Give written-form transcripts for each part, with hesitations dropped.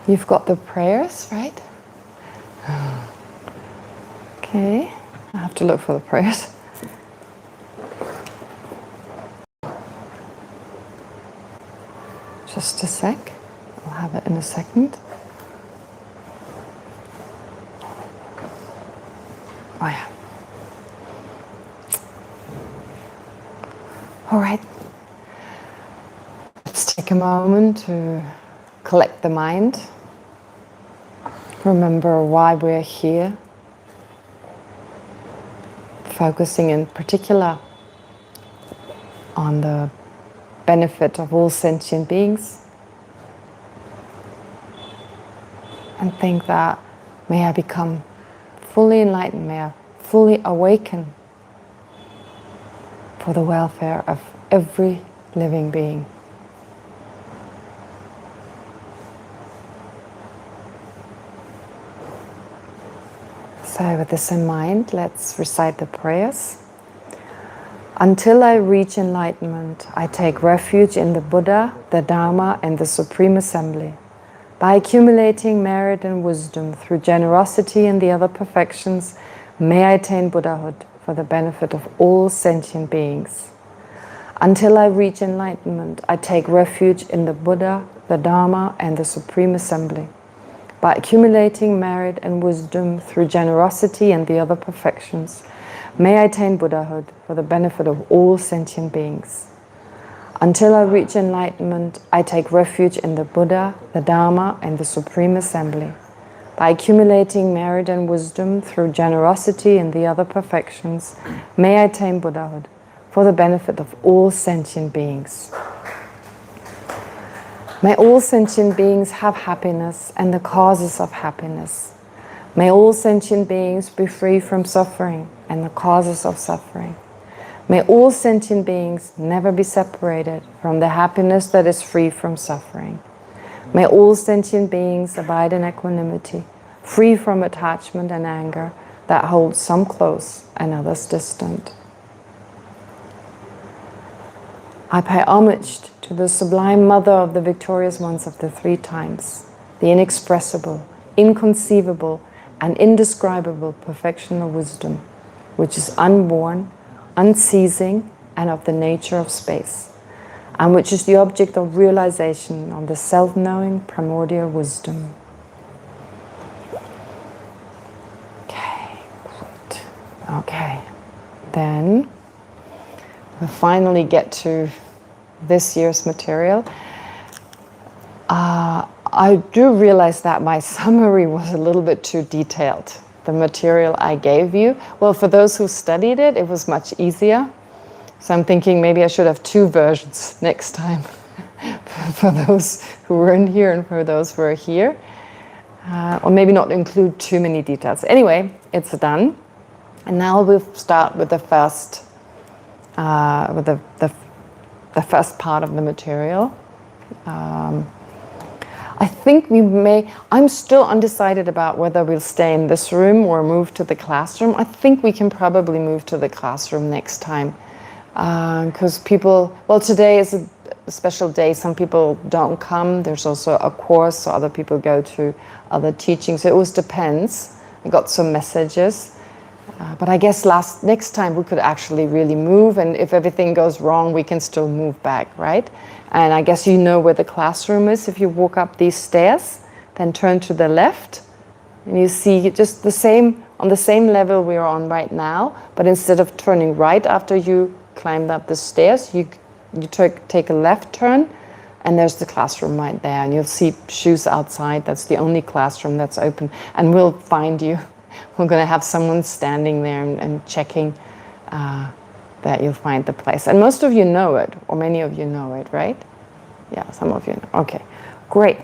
You've got the prayers, right? Okay, I have to look for the prayers. Just a sec. I'll have it in a second. Oh yeah. All right. Let's take a moment to collect the mind. Remember why we're here. Focusing in particular on the benefit of all sentient beings. And think that, may I become fully enlightened, may I fully awaken for the welfare of every living being. So with this in mind, let's recite the prayers. Until I reach enlightenment, I take refuge in the Buddha, the Dharma, and the Supreme Assembly. By accumulating merit and wisdom through generosity and the other perfections, may I attain Buddhahood for the benefit of all sentient beings. Until I reach enlightenment, I take refuge in the Buddha, the Dharma, and the Supreme Assembly. By accumulating merit and wisdom through generosity and the other perfections, may I attain Buddhahood for the benefit of all sentient beings. Until I reach enlightenment, I take refuge in the Buddha, the Dharma, and the Supreme Assembly. By accumulating merit and wisdom through generosity and the other perfections, may I attain Buddhahood for the benefit of all sentient beings. May all sentient beings have happiness and the causes of happiness. May all sentient beings be free from suffering and the causes of suffering. May all sentient beings never be separated from the happiness that is free from suffering. May all sentient beings abide in equanimity, free from attachment and anger that holds some close and others distant. I pay homage to the sublime Mother of the victorious ones of the three times, the inexpressible, inconceivable, and indescribable perfection of wisdom, which is unborn, unceasing, and of the nature of space, and which is the object of realization of the self-knowing primordial wisdom. Okay, good. Okay, then we'll finally get to this year's material. I do realize that my summary was a little bit too detailed. The material I gave you, well, for those who studied it, it was much easier. So I'm thinking maybe I should have two versions next time for those who weren't here and for those who are here. Or maybe not include too many details. Anyway, it's done. And now we'll start with the first the first part of the material. I think I'm still undecided about whether we'll stay in this room or move to the classroom. I think we can probably move to the classroom next time. Because today is a special day. Some people don't come. There's also a course, so other people go to other teachings. So it always depends. I got some messages. But I guess next time we could actually really move, and if everything goes wrong, we can still move back, right? And I guess you know where the classroom is. If you walk up these stairs, then turn to the left, and you see just on the same level we are on right now, but instead of turning right after you climbed up the stairs, you take a left turn, and there's the classroom right there, and you'll see shoes outside. That's the only classroom that's open, and we'll find you. We're going to have someone standing there and checking that you'll find the place. And most of you know it, or many of you know it, right? Yeah, some of you know. Okay, great.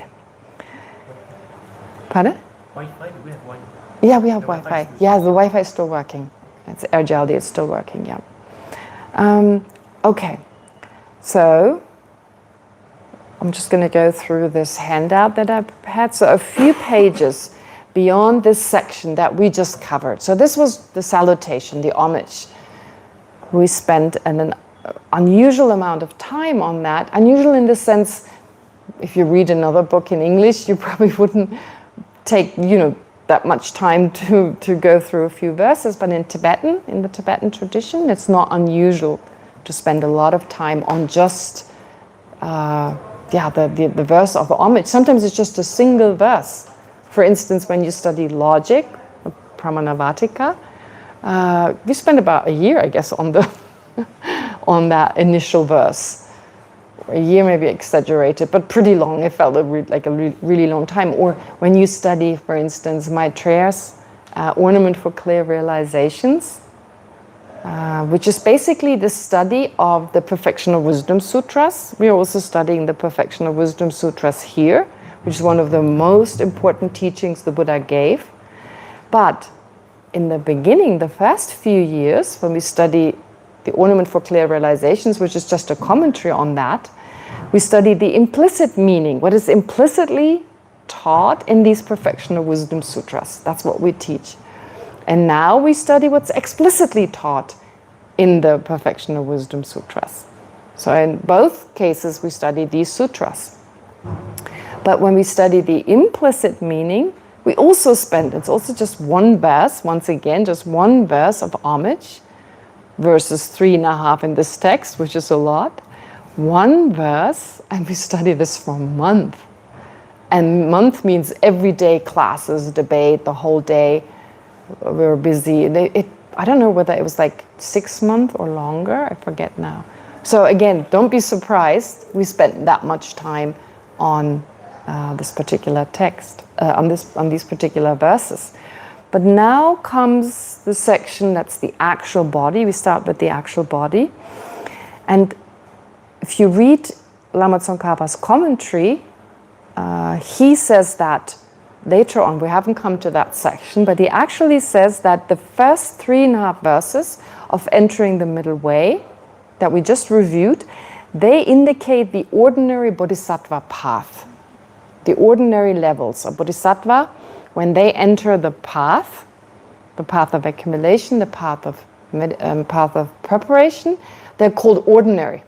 Pardon? Wi-Fi? Do we have Wi-Fi? Yeah, we have Wi-Fi. Yeah, the Wi-Fi is still working. It's AirJaldi, it's still working, yeah. Okay, so I'm just going to go through this handout that I had. So a few pages beyond this section that we just covered. So this was the salutation, the homage. We spent an unusual amount of time on that. Unusual in the sense if you read another book in English, you probably wouldn't take, that much time to go through a few verses. But in the Tibetan tradition, it's not unusual to spend a lot of time on just the verse of the homage. Sometimes it's just a single verse. For instance, when you study logic, Pramanavartika, we spend about a year, I guess, on that initial verse. A year maybe exaggerated, but pretty long. It felt like a really long time. Or when you study, for instance, Maitreya's Ornament for Clear Realizations, which is basically the study of the Perfection of Wisdom Sutras. We are also studying the Perfection of Wisdom Sutras here, which is one of the most important teachings the Buddha gave. But in the beginning, the first few years, when we study the Ornament for Clear Realizations, which is just a commentary on that, we study the implicit meaning, what is implicitly taught in these Perfection of Wisdom Sutras. That's what we teach. And now we study what's explicitly taught in the Perfection of Wisdom Sutras. So in both cases, we study these sutras. But when we study the implicit meaning, we also spend, it's also just one verse, once again, just one verse of homage, verses 3.5 in this text, which is a lot. One verse, and we study this for a month. And month means everyday classes, debate, the whole day. We were busy. I don't know whether it was like 6 months or longer. I forget now. So again, don't be surprised. We spent that much time on this particular text, on these particular verses. But now comes the section that's the actual body. We start with the actual body. And if you read Lama Tsongkhapa's commentary, he says that later on, we haven't come to that section, but he actually says that the first 3.5 verses of entering the middle way that we just reviewed, they indicate the ordinary bodhisattva path, the ordinary levels of bodhisattva. When they enter the path of accumulation, the path of preparation, they're called ordinary.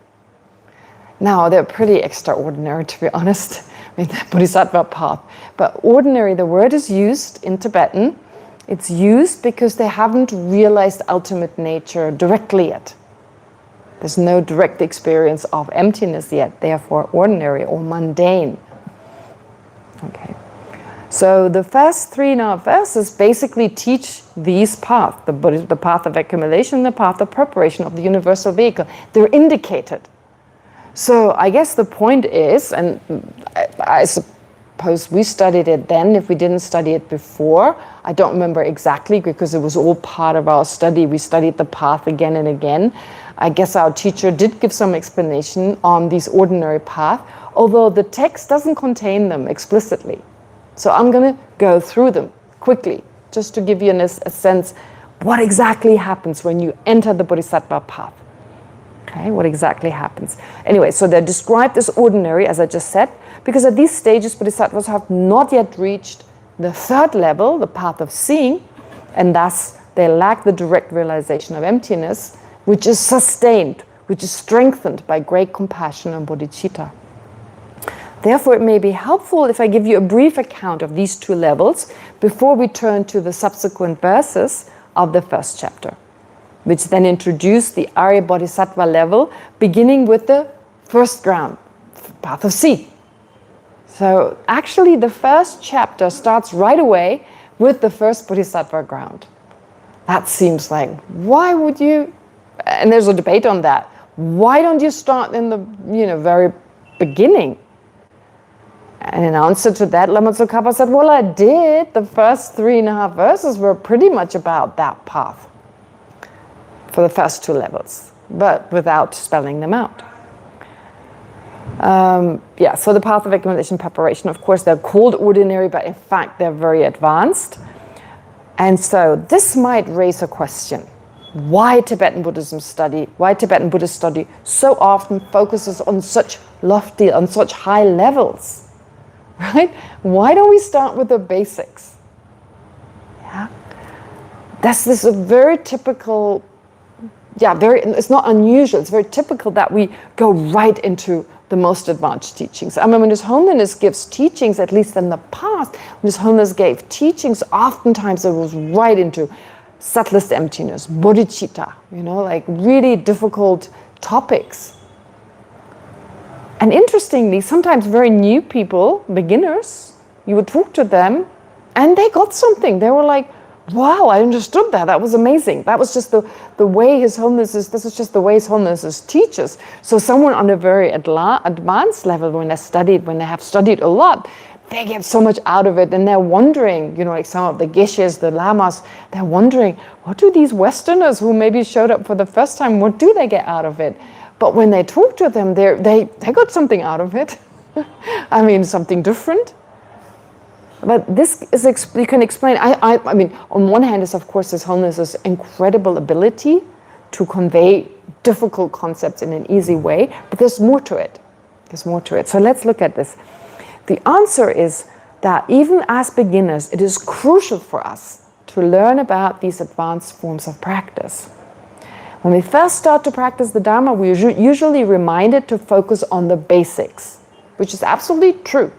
Now, they're pretty extraordinary, to be honest. I mean, the bodhisattva path. But ordinary, the word is used in Tibetan. It's used because they haven't realized ultimate nature directly yet. There's no direct experience of emptiness yet, therefore ordinary or mundane. Okay. So the first 3.5 verses basically teach these paths, the path of accumulation, the path of preparation of the universal vehicle. They're indicated. So I guess the point is, and I suppose we studied it then, if we didn't study it before, I don't remember exactly because it was all part of our study. We studied the path again and again. I guess our teacher did give some explanation on these ordinary paths, although the text doesn't contain them explicitly. So I'm going to go through them quickly, just to give you a sense what exactly happens when you enter the bodhisattva path. Okay, what exactly happens? Anyway, so they're described as ordinary, as I just said, because at these stages, bodhisattvas have not yet reached the third level, the path of seeing, and thus they lack the direct realization of emptiness, which is sustained, which is strengthened by great compassion and bodhicitta. Therefore, it may be helpful if I give you a brief account of these two levels before we turn to the subsequent verses of the first chapter, which then introduce the Arya Bodhisattva level, beginning with the first ground, path of seeing. So actually, the first chapter starts right away with the first Bodhisattva ground. That seems like, why would you? And there's a debate on that. Why don't you start in the very beginning? And in answer to that, Lama Tsongkhapa said, well, I did. The first 3.5 verses were pretty much about that path for the first two levels, but without spelling them out. So the path of accumulation preparation, of course, they're called ordinary, but in fact, they're very advanced. And so this might raise a question. Why Tibetan Buddhist study so often focuses on such lofty, on such high levels? Right? Why don't we start with the basics? Yeah. This a very typical, it's not unusual, it's very typical that we go right into the most advanced teachings. I mean, when His Holiness gives teachings, at least in the past, when His Holiness gave teachings, oftentimes it was right into subtlest emptiness, bodhicitta, like really difficult topics. And interestingly, sometimes very new people, beginners, you would talk to them and they got something. They were like, wow, I understood that. That was amazing. That was just the way His Holiness is, this is just the way His Holiness teaches. So someone on a very advanced level, when they have studied a lot, they get so much out of it, and they're wondering, like some of the geshes, the lamas, they're wondering, what do these Westerners who maybe showed up for the first time, what do they get out of it? But when they talk to them, they got something out of it. I mean, something different. But this is, you can explain, I mean, on one hand is, of course, His Holiness's incredible ability to convey difficult concepts in an easy way, but there's more to it. There's more to it. So let's look at this. The answer is that even as beginners, it is crucial for us to learn about these advanced forms of practice. When we first start to practice the Dharma, we're usually reminded to focus on the basics, which is absolutely true.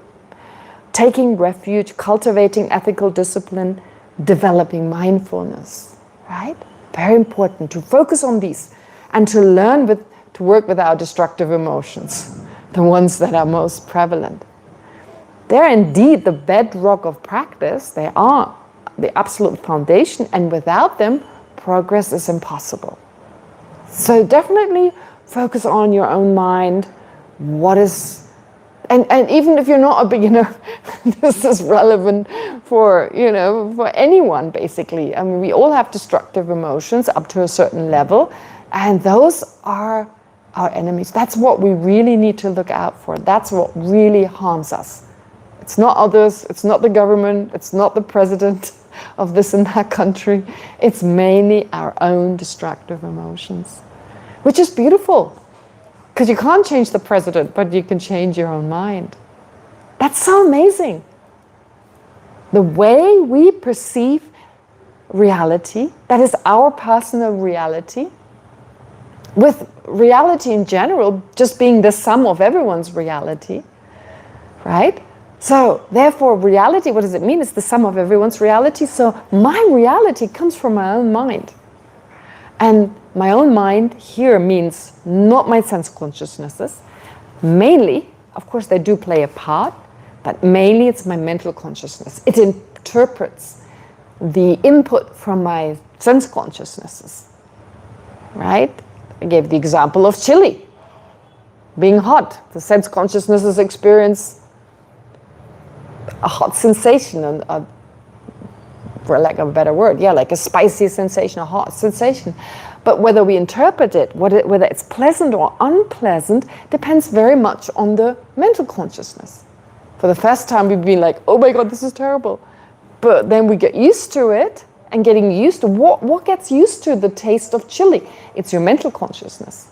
Taking refuge, cultivating ethical discipline, developing mindfulness, right? Very important to focus on these and to learn to work with our destructive emotions, the ones that are most prevalent. They're indeed the bedrock of practice. They are the absolute foundation, and without them, progress is impossible. So definitely focus on your own mind. And even if you're not a beginner, this is relevant for anyone, basically. I mean, we all have destructive emotions up to a certain level, and those are our enemies. That's what we really need to look out for. That's what really harms us. It's not others, it's not the government, it's not the president of this and that country. It's mainly our own destructive emotions, which is beautiful. Because you can't change the president, but you can change your own mind. That's so amazing. The way we perceive reality, that is our personal reality, with reality in general just being the sum of everyone's reality, right? So therefore, reality, what does it mean? It's the sum of everyone's reality. So my reality comes from my own mind. And my own mind here means not my sense consciousnesses. Mainly, of course, they do play a part, but mainly it's my mental consciousness. It interprets the input from my sense consciousnesses, right? I gave the example of chili being hot. The sense consciousnesses experience a hot sensation, for lack of a better word, like a spicy sensation, a hot sensation. But whether we interpret it, whether it's pleasant or unpleasant, depends very much on the mental consciousness. For the first time, we'd be like, oh my God, this is terrible. But then we get used to it, and getting used to, what gets used to the taste of chili? It's your mental consciousness.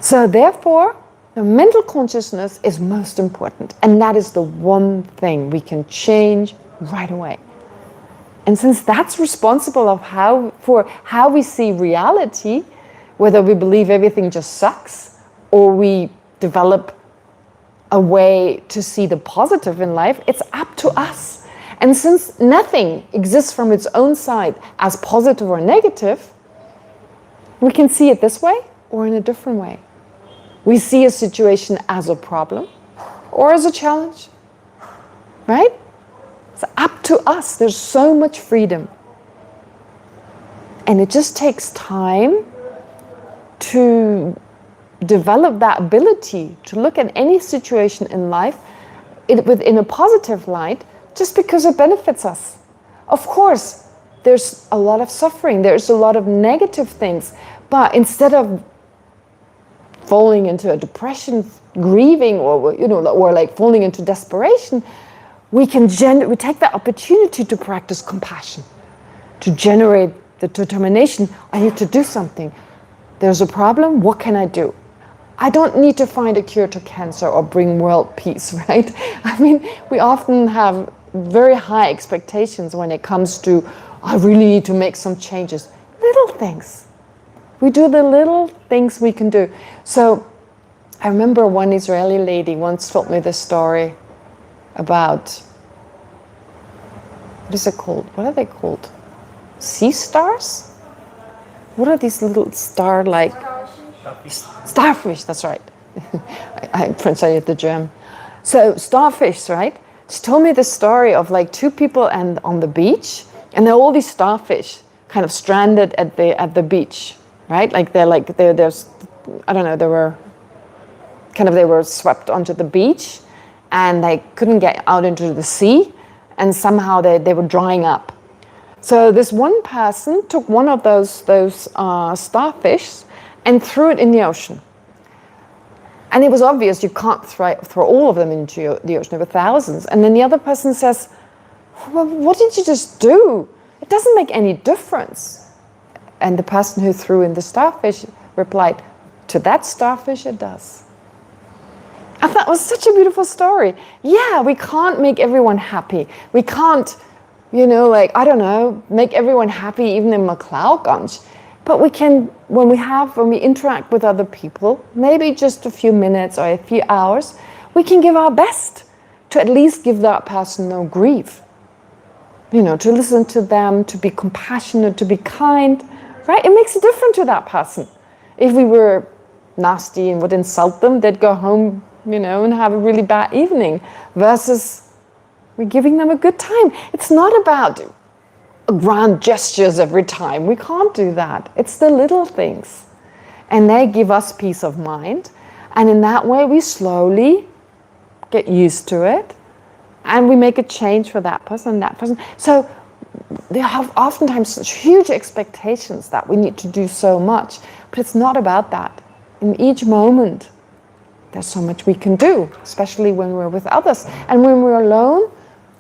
So therefore, the mental consciousness is most important, and that is the one thing we can change right away. And since that's responsible for how we see reality, whether we believe everything just sucks, or we develop a way to see the positive in life, it's up to us. And since nothing exists from its own side as positive or negative, we can see it this way or in a different way. We see a situation as a problem or as a challenge, right? It's up to us. There's so much freedom. And it just takes time to develop that ability to look at any situation in life within a positive light, just because it benefits us. Of course, there's a lot of suffering, there's a lot of negative things, but instead of falling into a depression, grieving, or like falling into desperation, we take that opportunity to practice compassion, to generate the determination. I need to do something. There's a problem. What can I do? I don't need to find a cure to cancer or bring world peace, right? I mean, we often have very high expectations when it comes to, I really need to make some changes. Little things. We do the little things we can do. So I remember one Israeli lady once told me this story about, what is it called? What are they called? Sea stars? What are these little star-like? Starfish, that's right. I translated the German. So starfish, right? She told me the story of like two people and on the beach, and there are all these starfish kind of stranded at the beach, right? There's I don't know, they were swept onto the beach, and they couldn't get out into the sea, and somehow they were drying up. So this one person took one of those starfish and threw it in the ocean. And it was obvious you can't throw all of them into the ocean. There were thousands. And then the other person says, well, what did you just do? It doesn't make any difference. And the person who threw in the starfish replied, to that starfish it does. I thought it was such a beautiful story. Yeah, we can't make everyone happy. We can't, make everyone happy even in McLeodganj. But we can, when we interact with other people, maybe just a few minutes or a few hours, we can give our best to at least give that person no grief. To listen to them, to be compassionate, to be kind, right? It makes a difference to that person. If we were nasty and would insult them, they'd go home, and have a really bad evening, versus we're giving them a good time. It's not about grand gestures every time. We can't do that. It's the little things. And they give us peace of mind. And in that way, we slowly get used to it. And we make a change for that person and that person. So they have oftentimes such huge expectations that we need to do so much. But it's not about that. In each moment, there's so much we can do, especially when we're with others. And when we're alone,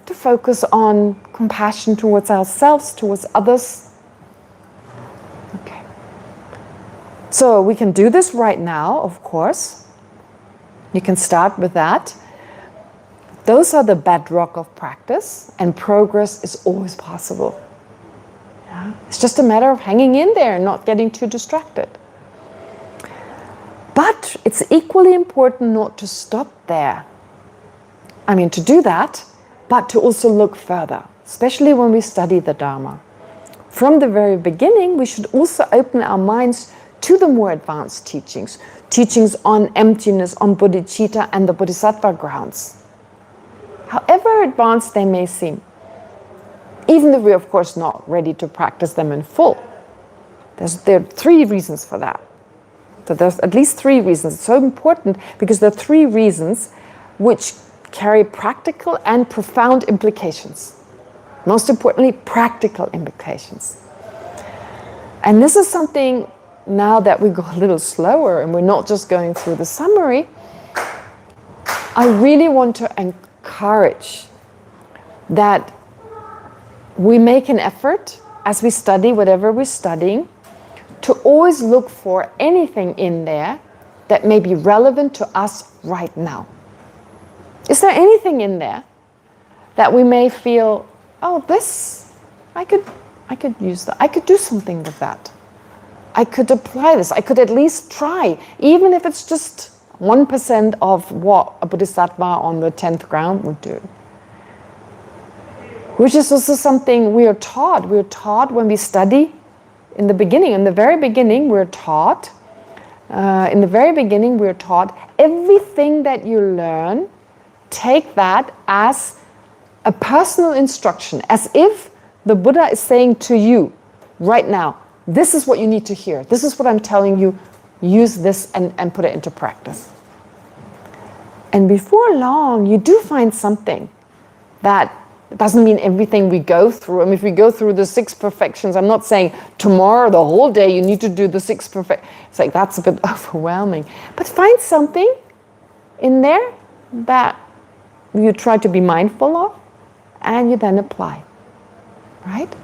to focus on compassion towards ourselves, towards others. Okay. So we can do this right now, of course. You can start with that. Those are the bedrock of practice, and progress is always possible. Yeah? It's just a matter of hanging in there and not getting too distracted. But it's equally important not to stop there. To do that, but to also look further, especially when we study the Dharma. From the very beginning, we should also open our minds to the more advanced teachings on emptiness, on bodhicitta, and the bodhisattva grounds. However advanced they may seem, even if we're of course not ready to practice them in full. There are three reasons for that. So there's at least three reasons. It's so important because there are three reasons which carry practical and profound implications. Most importantly, practical implications. And this is something, now that we go a little slower and we're not just going through the summary, I really want to encourage that we make an effort as we study whatever we're studying to always look for anything in there that may be relevant to us right now. Is there anything in there that we may feel, oh, this, I could use that. I could do something with that. I could apply this. I could at least try, even if it's just 1% of what a bodhisattva on the 10th ground would do. Which is also something we are taught. We're taught when we study in the beginning. In the very beginning, we're taught. Everything that you learn, take that as a personal instruction, as if the Buddha is saying to you right now, this is what you need to hear. This is what I'm telling you. Use this and put it into practice. And before long, you do find something that doesn't mean everything we go through. If we go through the 6 perfections, I'm not saying tomorrow, the whole day, you need to do the 6 perfections. It's like, that's a bit overwhelming. But find something in there that you try to be mindful of, and you then apply. Right?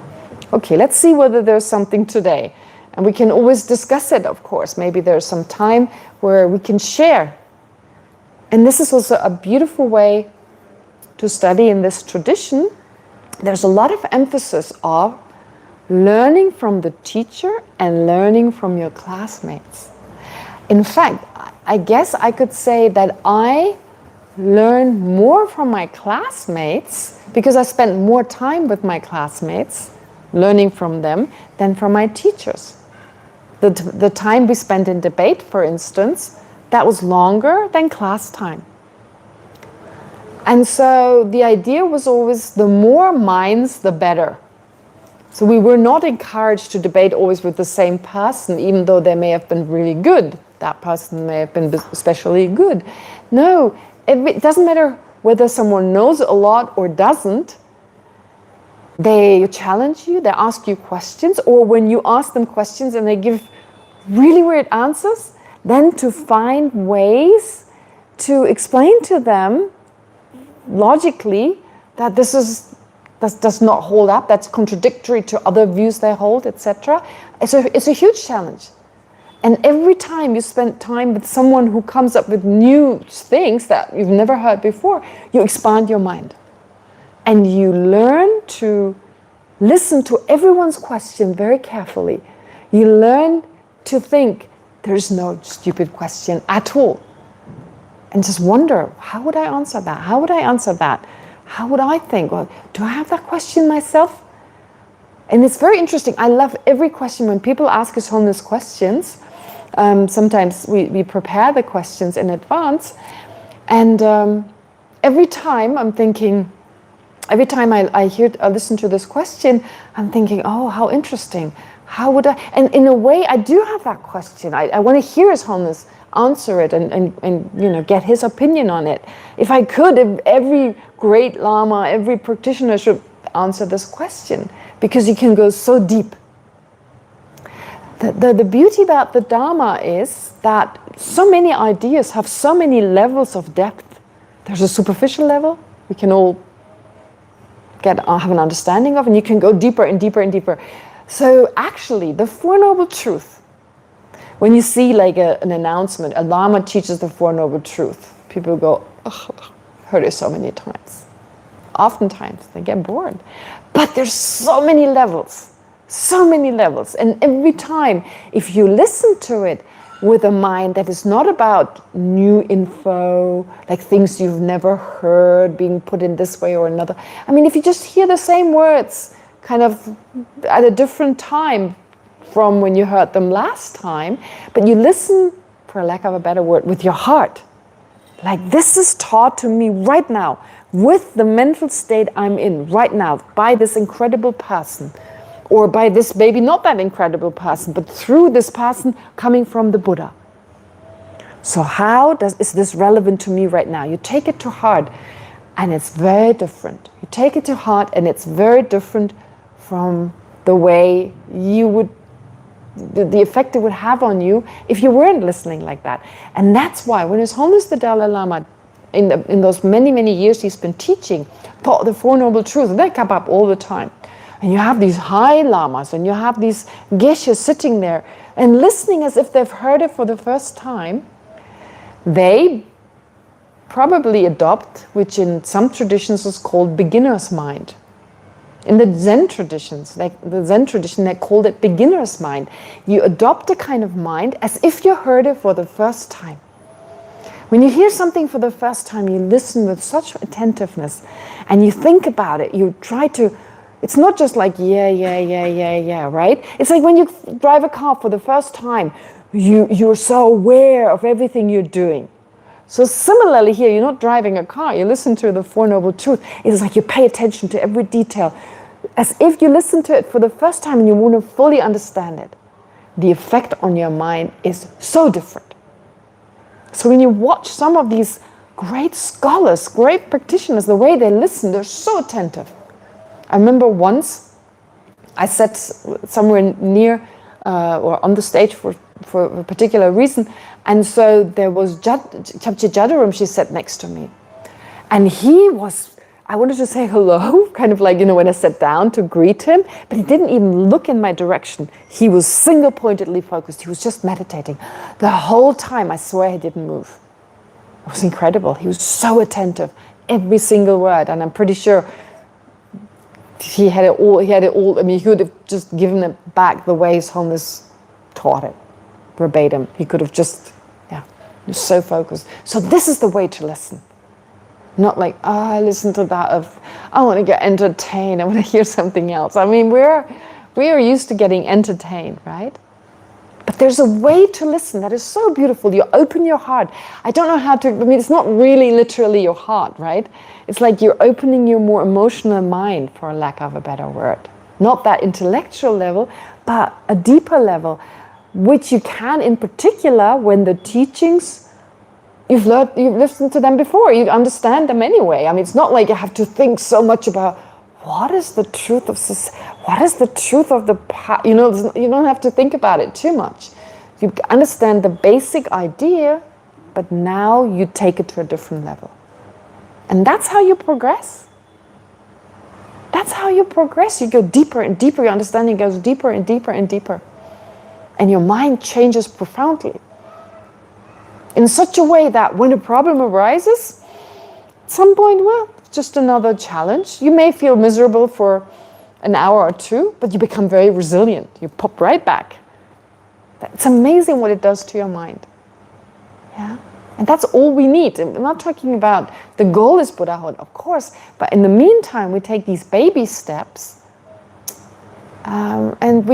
Okay, let's see whether there's something today. And we can always discuss it, of course. Maybe there's some time where we can share. And this is also a beautiful way to study in this tradition. There's a lot of emphasis learning from the teacher and learning from your classmates. In fact, I guess I could say that I learn more from my classmates because I spent more time with my classmates, learning from them, than from my teachers. The time we spent in debate, for instance, that was longer than class time. And so the idea was always the more minds, the better. So we were not encouraged to debate always with the same person, even though they may have been really good. That person may have been especially good. No, it doesn't matter whether someone knows a lot or doesn't. They challenge you, they ask you questions, or when you ask them questions and they give really weird answers, then to find ways to explain to them logically that this does not hold up, that's contradictory to other views they hold, etc. It's a huge challenge. And every time you spend time with someone who comes up with new things that you've never heard before, you expand your mind. And you learn to listen to everyone's question very carefully. You learn to think there's no stupid question at all. And just wonder, how would I answer that? How would I answer that? How would I think? Well, do I have that question myself? And it's very interesting. I love every question when people ask us Holiness questions. Sometimes we prepare the questions in advance. And every time I'm thinking, every time I listen to this question, I'm thinking, oh, how interesting. How would I? And in a way, I do have that question. I want to hear His Holiness answer it and get his opinion on it. If I could, if every great Lama, every practitioner should answer this question, because you can go so deep. The beauty about the Dharma is that so many ideas have so many levels of depth. There's a superficial level we can all have an understanding of, and you can go deeper and deeper and deeper. So actually, the Four Noble Truths, when you see like an announcement, a Lama teaches the Four Noble Truths, people go, oh, I've heard it so many times. Oftentimes, they get bored. But there's so many levels. And every time, if you listen to it with a mind that is not about new info, like things you've never heard being put in this way or another. I mean, if you just hear the same words kind of at a different time from when you heard them last time, but you listen, for lack of a better word, with your heart. Like, this is taught to me right now, with the mental state I'm in right now, by this incredible person. Or by this maybe not that incredible person, but through this person coming from the Buddha. So is this relevant to me right now? You take it to heart, and it's very different. You take it to heart, and it's very different from the way you would, the effect it would have on you if you weren't listening like that. And that's why when His Holiness the Dalai Lama, in those many, many years he's been teaching, taught the Four Noble Truths, they come up all the time. And you have these high lamas, and you have these geshes sitting there and listening as if they've heard it for the first time. They probably adopt, which in some traditions is called beginner's mind. In the Zen traditions, like the Zen tradition, they called it beginner's mind. You adopt a kind of mind as if you heard it for the first time. When you hear something for the first time, you listen with such attentiveness, and you think about it. You try to. It's not just like, yeah, right? It's like when you drive a car for the first time, you're so aware of everything you're doing. So similarly here, you're not driving a car, you listen to the Four Noble Truths. It's like you pay attention to every detail, as if you listen to it for the first time and you want to fully understand it. The effect on your mind is so different. So when you watch some of these great scholars, great practitioners, the way they listen, they're so attentive. I remember once I sat somewhere near or on the stage for a particular reason, and so there was Chapche Jadarum, she sat next to me. And I wanted to say hello, kind of like, when I sat down to greet him, but he didn't even look in my direction. He was single-pointedly focused. He was just meditating. The whole time, I swear he didn't move. It was incredible. He was so attentive, every single word, and I'm pretty sure he had it all. I mean, he could have just given it back the way his homeless taught it, verbatim. He could have just, he was so focused. So this is the way to listen. Not like, I listen to that I want to get entertained, I want to hear something else. I mean, we are used to getting entertained, right? But there's a way to listen that is so beautiful. You open your heart. I don't know how to, I mean, it's not really literally your heart, right? It's like you're opening your more emotional mind, for lack of a better word. Not that intellectual level, but a deeper level, which you can, in particular, when the teachings, you've listened to them before, you understand them anyway. I mean, it's not like you have to think so much about what is the truth of the past. You don't have to think about it too much. You understand the basic idea, but now you take it to a different level. And that's how you progress. That's how you progress. You go deeper and deeper, your understanding goes deeper and deeper and deeper. And your mind changes profoundly. In such a way that when a problem arises, at some point, well, just another challenge. You may feel miserable for an hour or two, but you become very resilient. You pop right back. It's amazing what it does to your mind. Yeah? And that's all we need. I'm not talking about the goal is Buddhahood, of course, but in the meantime, we take these baby steps and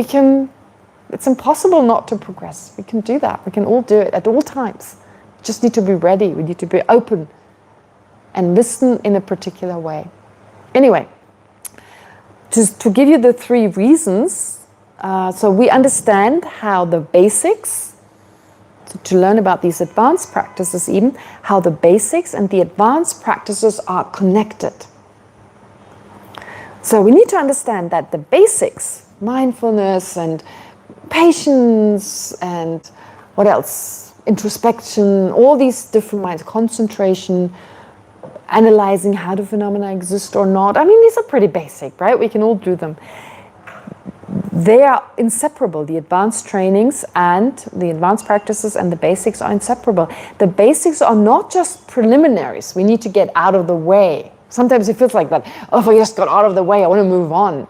it's impossible not to progress. We can do that. We can all do it at all times. We just need to be ready. We need to be open and listen in a particular way. Anyway, just to give you the 3 reasons, so we understand how the basics, to learn about these advanced practices even, how the basics and the advanced practices are connected. So we need to understand that the basics, mindfulness and patience and what else? Introspection, all these different minds, concentration, analyzing how do phenomena exist or not. I mean, these are pretty basic, right? We can all do them. They are inseparable. The advanced trainings and the advanced practices and the basics are inseparable. The basics are not just preliminaries. We need to get out of the way. Sometimes it feels like that. Oh, if I just got out of the way, I want to move on.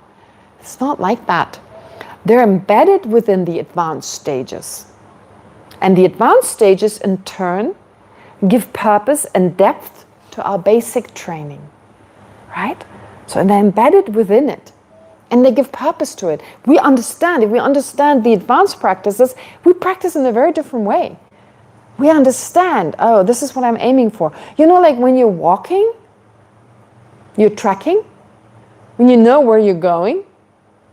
It's not like that. They're embedded within the advanced stages. And the advanced stages, in turn, give purpose and depth to our basic training, right? So they're embedded within it. And they give purpose to it. If we understand the advanced practices, we practice in a very different way. We understand, oh, this is what I'm aiming for. You know, like when you're walking, you're tracking, when you know where you're going,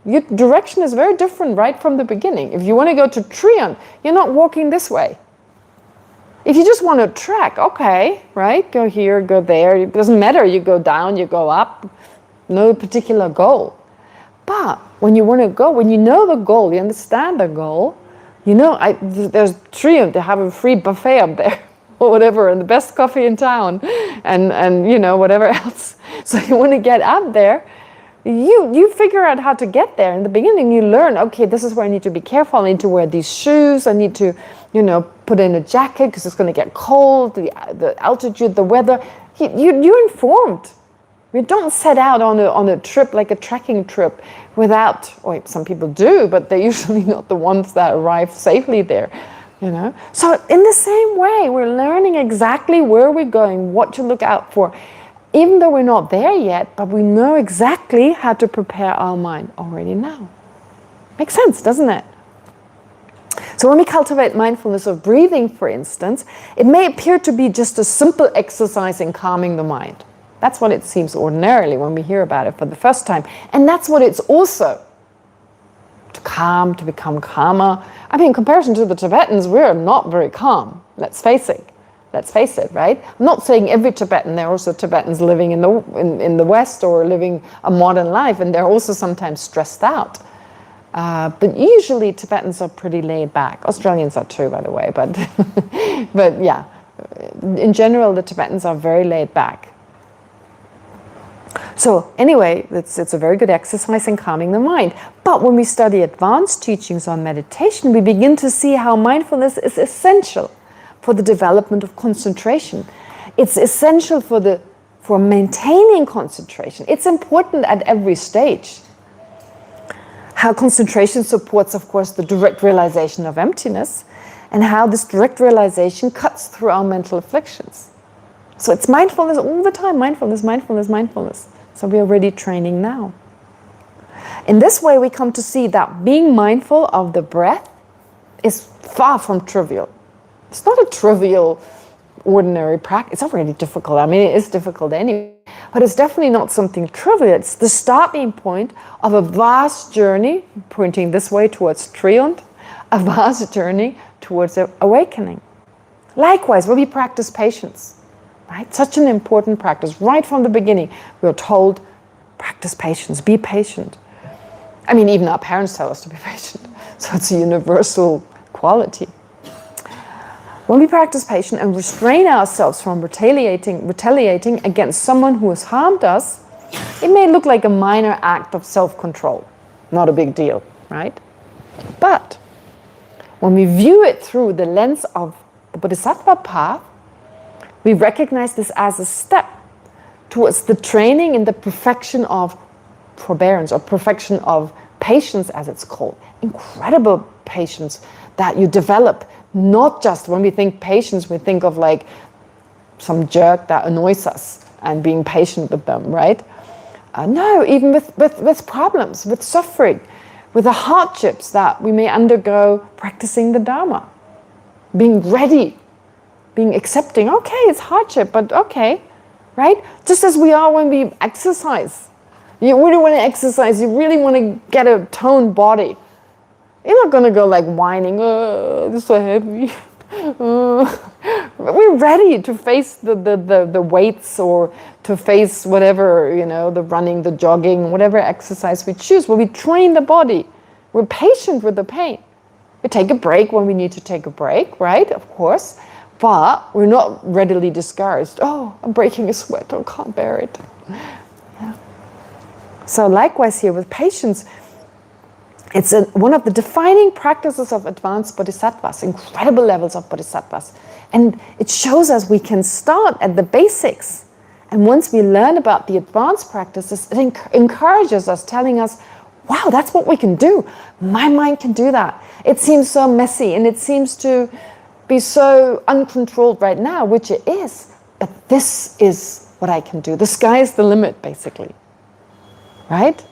your direction is very different right from the beginning. If you want to go to Trion, you're not walking this way. If you just want to track, okay, right? Go here, go there. It doesn't matter. You go down, you go up. No particular goal. But when you want to go, when you know the goal, you understand the goal, you know, there's Trion, they have a free buffet up there or whatever, and the best coffee in town and you know, whatever else. So you want to get up there, you figure out how to get there. In the beginning, you learn, okay, this is where I need to be careful. I need to wear these shoes. I need to, you know, put in a jacket because it's going to get cold, the altitude, the weather. You're informed. You don't set out on a trip like a trekking trip without, or some people do, but they're usually not the ones that arrive safely there, you know. So in the same way, we're learning exactly where we're going, what to look out for, even though we're not there yet, but we know exactly how to prepare our mind already now. Makes sense, doesn't it? So when we cultivate mindfulness of breathing, for instance, it may appear to be just a simple exercise in calming the mind. That's what it seems ordinarily when we hear about it for the first time. And that's what it's also. To calm, to become calmer. I mean, in comparison to the Tibetans, we're not very calm. Let's face it, right? I'm not saying every Tibetan. There are also Tibetans living in the West or living a modern life, and they're also sometimes stressed out. But usually Tibetans are pretty laid back. Australians are too, by the way. But, but yeah, in general, the Tibetans are very laid back. So anyway, it's a very good exercise in calming the mind. But when we study advanced teachings on meditation, we begin to see how mindfulness is essential for the development of concentration. It's essential for the for maintaining concentration. It's important at every stage. How concentration supports, of course, the direct realization of emptiness, and how this direct realization cuts through our mental afflictions. So it's mindfulness all the time, mindfulness, mindfulness, mindfulness. So we are already training now. In this way, we come to see that being mindful of the breath is far from trivial. It's not a trivial, ordinary practice. It's already difficult. I mean, it is difficult anyway. But it's definitely not something trivial. It's the starting point of a vast journey, pointing this way towards triumph, a vast journey towards awakening. Likewise, when we practice patience, right? Such an important practice. Right from the beginning, we're told, practice patience, be patient. I mean, even our parents tell us to be patient. So it's a universal quality. When we practice patience and restrain ourselves from retaliating against someone who has harmed us, it may look like a minor act of self-control. Not a big deal, right? But when we view it through the lens of the Bodhisattva path, we recognize this as a step towards the training in the perfection of forbearance, or perfection of patience, as it's called. Incredible patience that you develop. Not just when we think patience, we think of like some jerk that annoys us and being patient with them, right? No, even with problems, with suffering, with the hardships that we may undergo practicing the Dharma. Being ready, being accepting, okay, it's hardship, but okay, right? Just as we are when we exercise. You really want to exercise, you really want to get a toned body. You're not going to go like whining, oh, this is so heavy. We're ready to face the weights, or to face whatever, the running, the jogging, whatever exercise we choose. When we train the body, we're patient with the pain. We take a break when we need to take a break, right? Of course. But we're not readily discouraged. Oh, I'm breaking a sweat, I can't bear it. Yeah. So likewise here with patience, it's one of the defining practices of advanced bodhisattvas, incredible levels of bodhisattvas. And it shows us we can start at the basics. And once we learn about the advanced practices, it encourages us, telling us, wow, that's what we can do. My mind can do that. It seems so messy and it seems to be so uncontrolled right now, which it is. But this is what I can do. The sky is the limit, basically. Right?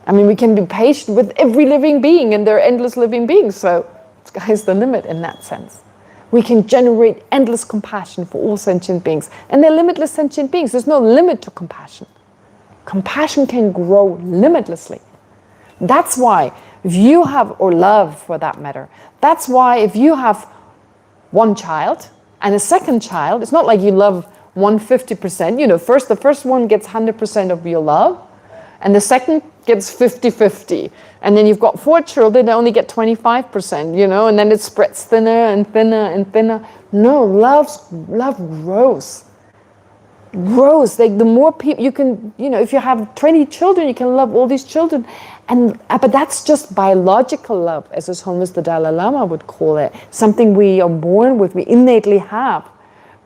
I mean, we can be patient with every living being, and there are endless living beings, so the sky is the limit in that sense. We can generate endless compassion for all sentient beings, and they're limitless sentient beings. There's no limit to compassion. Compassion can grow limitlessly. That's why if you have, or love for that matter, that's why if you have one child and a second child, it's not like you love 150%. The first one gets 100% of your love, and the second gets 50-50. And then you've got 4 children, they only get 25%, and then it spreads thinner and thinner and thinner. No, love grows. Like the more people you can, if you have 20 children, you can love all these children. But that's just biological love, as His Holiness the Dalai Lama would call it. Something we are born with, we innately have.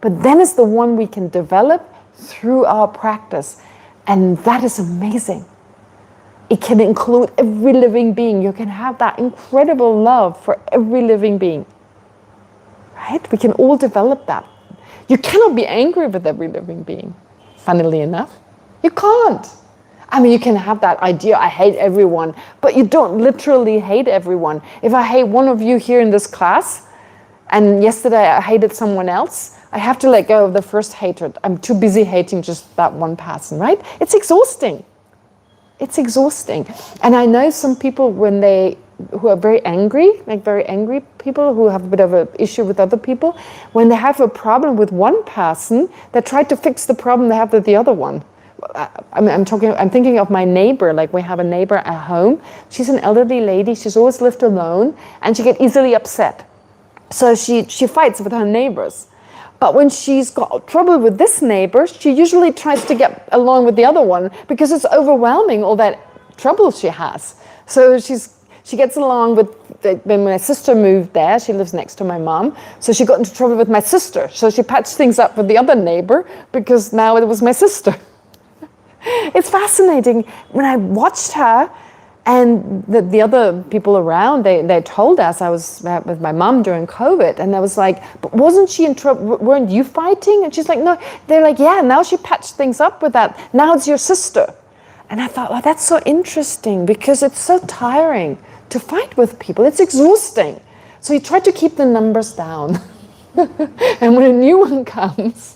But then it's the one we can develop through our practice. And that is amazing. It can include every living being. You can have that incredible love for every living being. Right? We can all develop that. You cannot be angry with every living being, funnily enough. You can't. I mean, you can have that idea, I hate everyone, but you don't literally hate everyone. If I hate one of you here in this class, and yesterday I hated someone else, I have to let go of the first hatred. I'm too busy hating just that one person, right? It's exhausting. It's exhausting. And I know some people who are very angry, like very angry people who have a bit of an issue with other people, when they have a problem with one person, they try to fix the problem they have with the other one. I'm thinking of my neighbor. Like, we have a neighbor at home. She's an elderly lady. She's always lived alone, and she gets easily upset. So she fights with her neighbors. But when she's got trouble with this neighbor, she usually tries to get along with the other one, because it's overwhelming, all that trouble she has. So she gets along with when my sister moved there, she lives next to my mom, so she got into trouble with my sister. So she patched things up with the other neighbor because now it was my sister. It's fascinating. When I watched her, and the other people around, they told us, I was with my mom during COVID, and I was like, but wasn't she in trouble? Weren't you fighting? And she's like, no. They're like, yeah, now she patched things up with that. Now it's your sister. And I thought, oh, that's so interesting, because it's so tiring to fight with people. It's exhausting. So you try to keep the numbers down. And when a new one comes,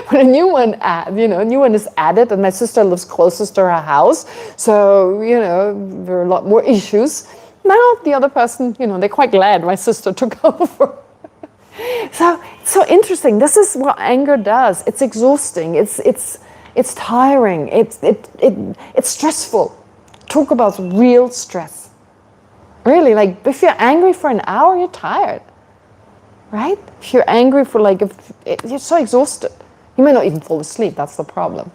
when a new one is added, and my sister lives closest to her house, so, there are a lot more issues. Now the other person, they're quite glad my sister took over. So it's so interesting. This is what anger does. It's exhausting. It's tiring. It's stressful. Talk about real stress. Really, like if you're angry for an hour, you're tired. Right? If you're angry for you're so exhausted. You may not even fall asleep, that's the problem.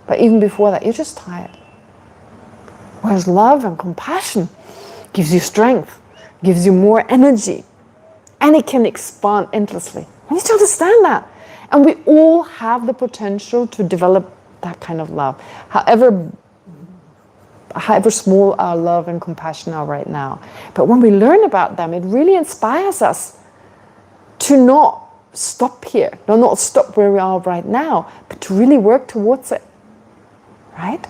But even before that, you're just tired. Whereas love and compassion gives you strength, gives you more energy, and it can expand endlessly. We need to understand that. And we all have the potential to develop that kind of love. However small our love and compassion are right now. But when we learn about them, it really inspires us to not stop here, not stop where we are right now, but to really work towards it, right?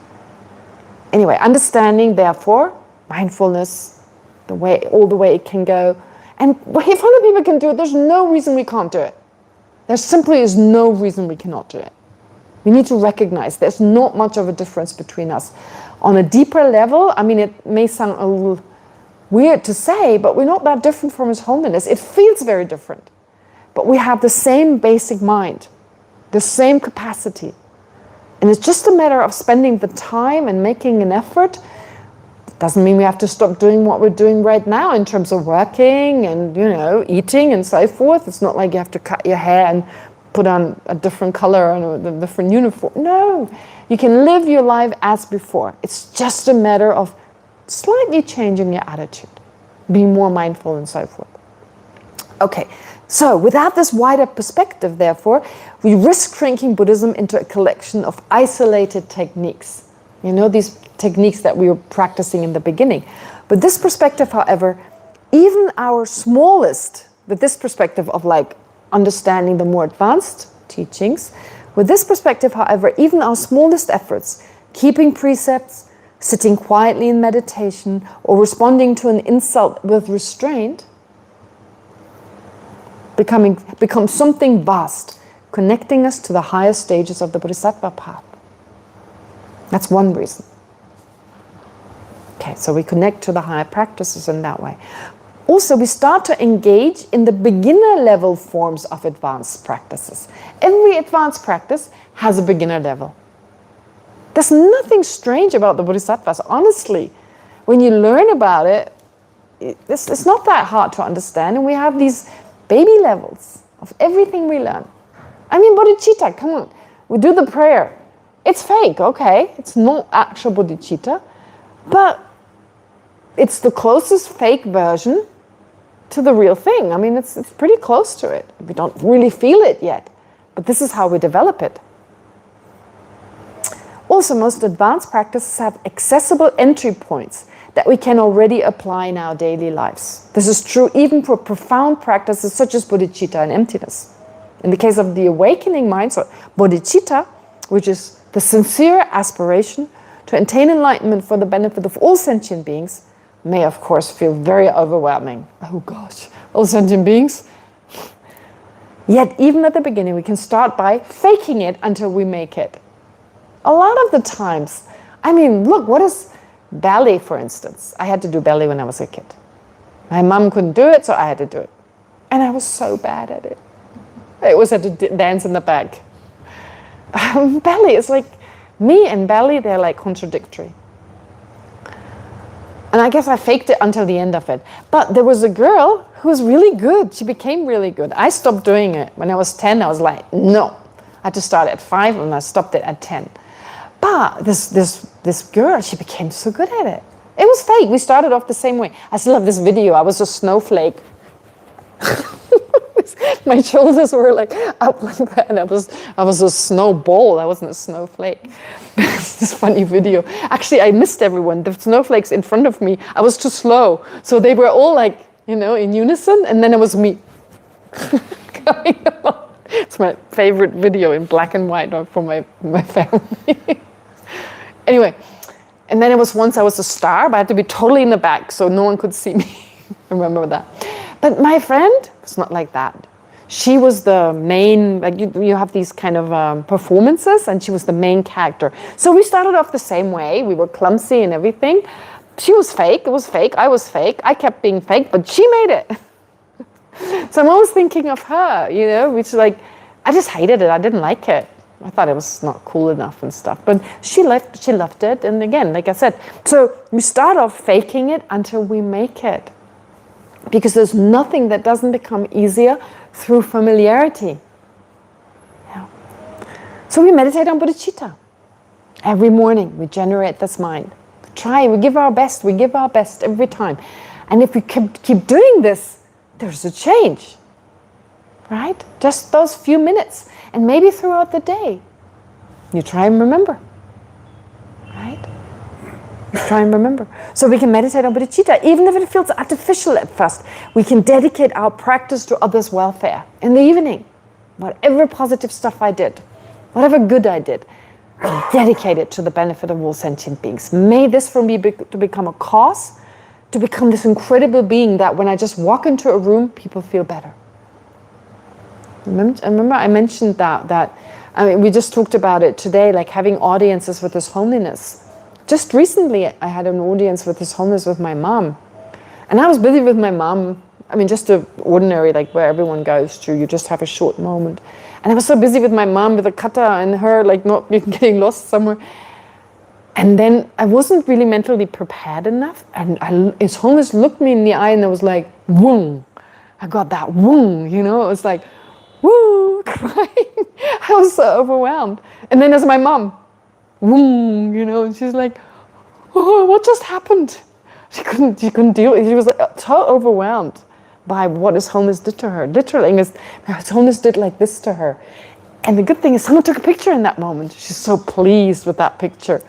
Anyway, understanding, therefore, mindfulness, all the way it can go. And if other people can do it, there's no reason we can't do it. There simply is no reason we cannot do it. We need to recognize there's not much of a difference between us. On a deeper level, it may sound a little weird to say, but we're not that different from His Holiness. It feels very different. But we have the same basic mind, the same capacity. And it's just a matter of spending the time and making an effort. It doesn't mean we have to stop doing what we're doing right now in terms of working and, eating and so forth. It's not like you have to cut your hair and put on a different color and a different uniform. No, you can live your life as before. It's just a matter of slightly changing your attitude, being more mindful and so forth. Okay. So, without this wider perspective, therefore, we risk shrinking Buddhism into a collection of isolated techniques. These techniques that we were practicing in the beginning. But this perspective, however, even our smallest, with this perspective of understanding the more advanced teachings, with this perspective, however, even our smallest efforts, keeping precepts, sitting quietly in meditation, or responding to an insult with restraint, become something vast, connecting us to the higher stages of the Bodhisattva path. That's one reason. Okay, so we connect to the higher practices in that way. Also, we start to engage in the beginner level forms of advanced practices. Every advanced practice has a beginner level. There's nothing strange about the Bodhisattvas, honestly. When you learn about it, it's not that hard to understand, and we have these baby levels of everything we learn. Bodhicitta, come on. We do the prayer. It's fake, okay? It's not actual bodhicitta, but it's the closest fake version to the real thing. It's pretty close to it. We don't really feel it yet, but this is how we develop it. Also, most advanced practices have accessible entry points that we can already apply in our daily lives. This is true even for profound practices such as bodhicitta and emptiness. In the case of the awakening mind, so bodhicitta, which is the sincere aspiration to attain enlightenment for the benefit of all sentient beings, may of course feel very overwhelming. Oh gosh, all sentient beings? Yet even at the beginning we can start by faking it until we make it. A lot of the times, look, what is ballet, for instance? I had to do ballet when I was a kid. My mom couldn't do it, so I had to do it. And I was so bad at it. I always had to dance in the back. Ballet is me and ballet, they're contradictory. And I guess I faked it until the end of it. But there was a girl who was really good. She became really good. I stopped doing it. When I was 10, I was like, no. I had to start at 5 and I stopped it at 10. But this girl, she became so good at it. It was fake. We started off the same way. I still have this video. I was a snowflake. My shoulders were like up like that. I was a snowball. I wasn't a snowflake. It's this funny video. Actually, I missed everyone. The snowflakes in front of me, I was too slow. So they were all like, in unison. And then it was me. It's my favorite video in black and white for my family. Anyway, and then it was once I was a star, but I had to be totally in the back so no one could see me. Remember that. But my friend was not like that. She was the main, like you have these kind of performances, and she was the main character. So we started off the same way. We were clumsy and everything. She was fake. It was fake. I was fake. I kept being fake, but she made it. So I'm always thinking of her, which like, I just hated it. I didn't like it. I thought it was not cool enough and stuff. But she loved it. And again, like I said, so we start off faking it until we make it. Because there's nothing that doesn't become easier through familiarity. Yeah. So we meditate on bodhicitta. Every morning we generate this mind. We give our best every time. And if we keep doing this, there's a change. Right? Just those few minutes. And maybe throughout the day. You try and remember. Right? You try and remember. So we can meditate on bodhicitta, even if it feels artificial at first. We can dedicate our practice to others' welfare. In the evening, whatever positive stuff I did, whatever good I did, I dedicate it to the benefit of all sentient beings. May this for me to become a cause, to become this incredible being that when I just walk into a room, people feel better. Remember I mentioned that we just talked about it today, like having audiences with His Holiness. Just recently, I had an audience with His Holiness with my mom. And I was busy with my mom. Just an ordinary, like where everyone goes to, you just have a short moment. And I was so busy with my mom, with the kata and her, like not getting lost somewhere. And then I wasn't really mentally prepared enough. And His Holiness looked me in the eye and I was like, woom. I got that woom, it was like, woo, crying. I was so overwhelmed. And then there's my mom, woom, and she's like, oh, what just happened? She couldn't deal. She was like, so overwhelmed by what His Holiness did to her. Literally, His Holiness did like this to her. And the good thing is someone took a picture in that moment. She's so pleased with that picture.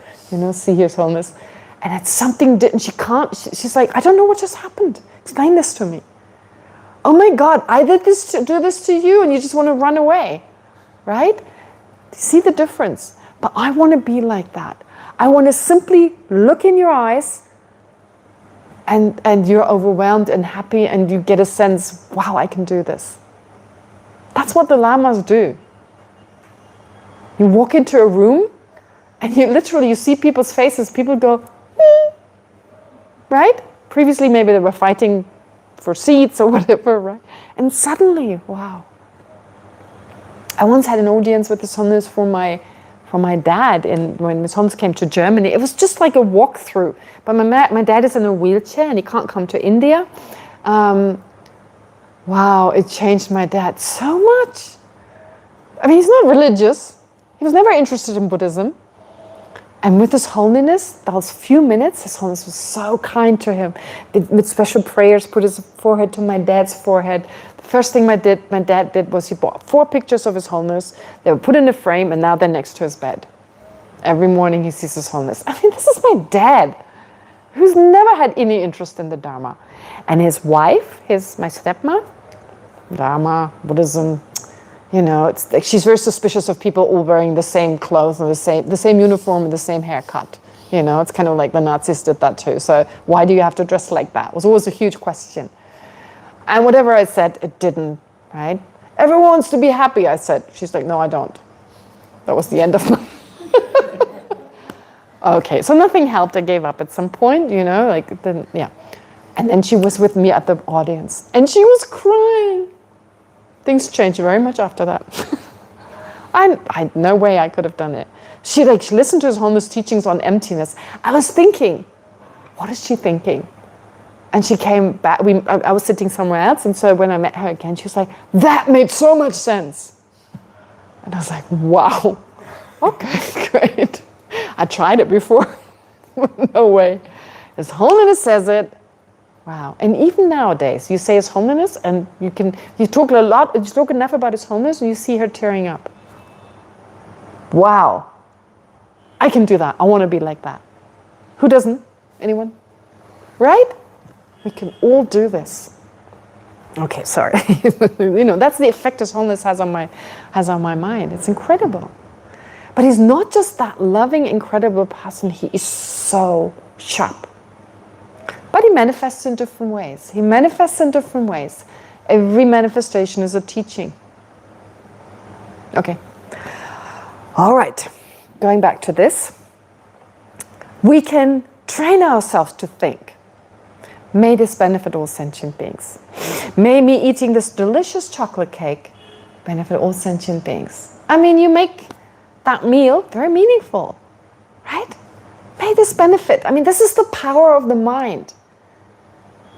See His Holiness. And it's something she's like, I don't know what just happened. Explain this to me. Oh my God, I did do this to you and you just want to run away, right? See the difference? But I want to be like that. I want to simply look in your eyes and you're overwhelmed and happy and you get a sense, wow, I can do this. That's what the lamas do. You walk into a room and you see people's faces, people go, right? Previously maybe they were fighting for seats or whatever, right? And suddenly, wow. I once had an audience with His Holiness for my dad when His Holiness came to Germany. It was just like a walkthrough. But my dad is in a wheelchair and he can't come to India. Wow, it changed my dad so much. He's not religious. He was never interested in Buddhism. And with His Holiness, those few minutes, His Holiness was so kind to him. With special prayers, put his forehead to my dad's forehead. The first thing my dad did was he bought 4 pictures of His Holiness. They were put in a frame and now they're next to his bed. Every morning he sees His Holiness. This is my dad, who's never had any interest in the Dharma. And his wife, my stepmom, Dharma, Buddhism, it's like she's very suspicious of people all wearing the same clothes and the same uniform and the same haircut. It's kind of like the Nazis did that too. So why do you have to dress like that? It was always a huge question. And whatever I said, it didn't, right? Everyone wants to be happy, I said. She's like, no, I don't. That was the end of my... Okay, so nothing helped. I gave up at some point, yeah. And then she was with me at the audience. And she was crying. Things changed very much after that. I had no way I could have done it. She listened to His Holiness teachings on emptiness. I was thinking, what is she thinking? And she came back. I was sitting somewhere else, and so when I met her again, she was like, that made so much sense. And I was like, wow, okay, great. I tried it before. No way. His Holiness says it. Wow. And even nowadays, you say His Holiness, and you talk a lot, you talk enough about His Holiness, and you see her tearing up. Wow. I can do that. I want to be like that. Who doesn't? Anyone? Right? We can all do this. Okay, sorry. That's the effect His Holiness has on my mind. It's incredible. But He's not just that loving, incredible person. He is so sharp. But He manifests in different ways. Every manifestation is a teaching. Okay. All right. Going back to this. We can train ourselves to think. May this benefit all sentient beings. May me eating this delicious chocolate cake benefit all sentient beings. I mean, you make that meal very meaningful, right? May this benefit. I mean, this is the power of the mind.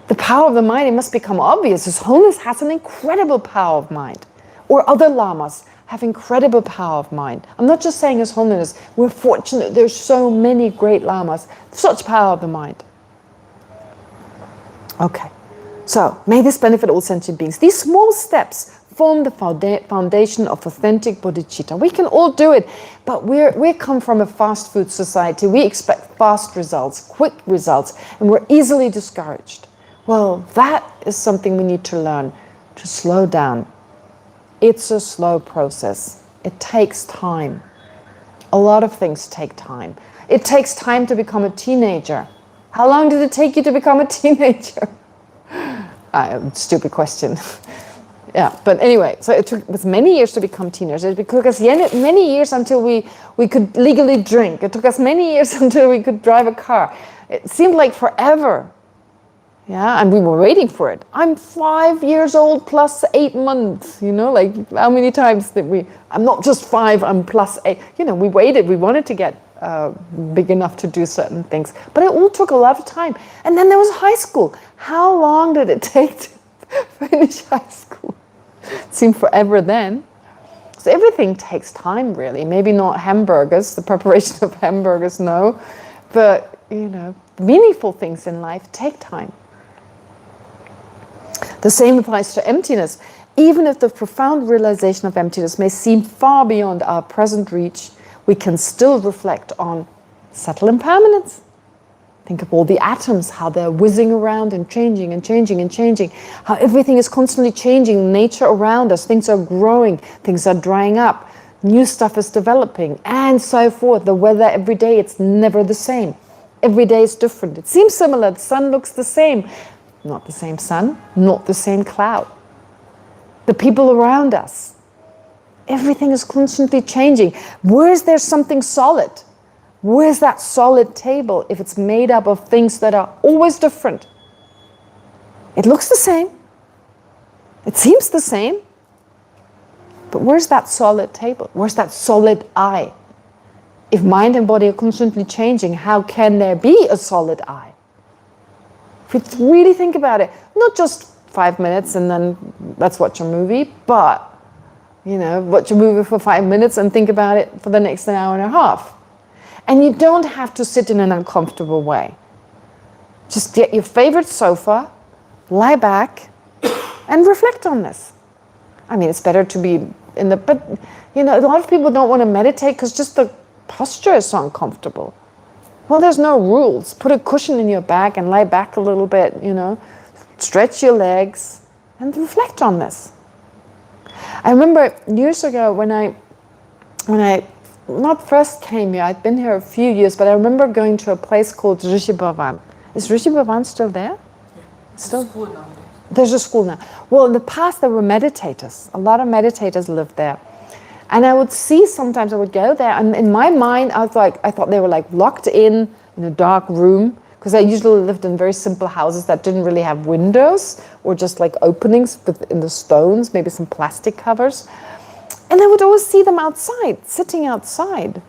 The power of the mind, it must become obvious. His Holiness has an incredible power of mind. Or other lamas have incredible power of mind. I'm not just saying His Holiness. We're fortunate. There's so many great lamas. Such power of the mind. Okay. So, may this benefit all sentient beings. These small steps form the foundation of authentic bodhicitta. We can all do it, but we come from a fast food society. We expect fast results, quick results, and we're easily discouraged. Well, that is something we need to learn, to slow down. It's a slow process. It takes time. A lot of things take time. It takes time to become a teenager. How long did it take you to become a teenager? Stupid question. Yeah, but anyway, so it took us many years to become teenagers. It took us many years until we could legally drink. It took us many years until we could drive a car. It seemed like forever. Yeah, and we were waiting for it. I'm 5 years old plus 8 months, like how many times did we, I'm not just 5, I'm plus 8. We waited, we wanted to get big enough to do certain things. But it all took a lot of time. And then there was high school. How long did it take to finish high school? It seemed forever then. So everything takes time, really. Maybe not hamburgers, the preparation of hamburgers, no. But, meaningful things in life take time. The same applies to emptiness. Even if the profound realization of emptiness may seem far beyond our present reach, we can still reflect on subtle impermanence. Think of all the atoms, how they're whizzing around and changing and changing and changing, how everything is constantly changing, nature around us, things are growing, things are drying up, new stuff is developing, and so forth. The weather every day, it's never the same. Every day is different. It seems similar, the sun looks the same. Not the same sun, not the same cloud. The people around us. Everything is constantly changing. Where is there something solid? Where's that solid table if it's made up of things that are always different? It looks the same. It seems the same. But where's that solid table? Where's that solid I? If mind and body are constantly changing, how can there be a solid I? If you really think about it, not just 5 minutes and then let's watch a movie, but, watch a movie for 5 minutes and think about it for the next an hour and a half. And you don't have to sit in an uncomfortable way. Just get your favorite sofa, lie back, and reflect on this. I mean, it's better to be but, a lot of people don't want to meditate because just the posture is so uncomfortable. Well, there's no rules. Put a cushion in your back and lie back a little bit, Stretch your legs and reflect on this. I remember years ago when I not first came here, I'd been here a few years, but I remember going to a place called Geshe Bhavan. Is Geshe Bhavan still there? Still? School now. There's a school now. Well, in the past there were meditators. A lot of meditators lived there. And I would see sometimes, I would go there, and in my mind, I thought they were like locked in a dark room, because I usually lived in very simple houses that didn't really have windows, or just like openings in the stones, maybe some plastic covers. And I would always see them outside, sitting outside.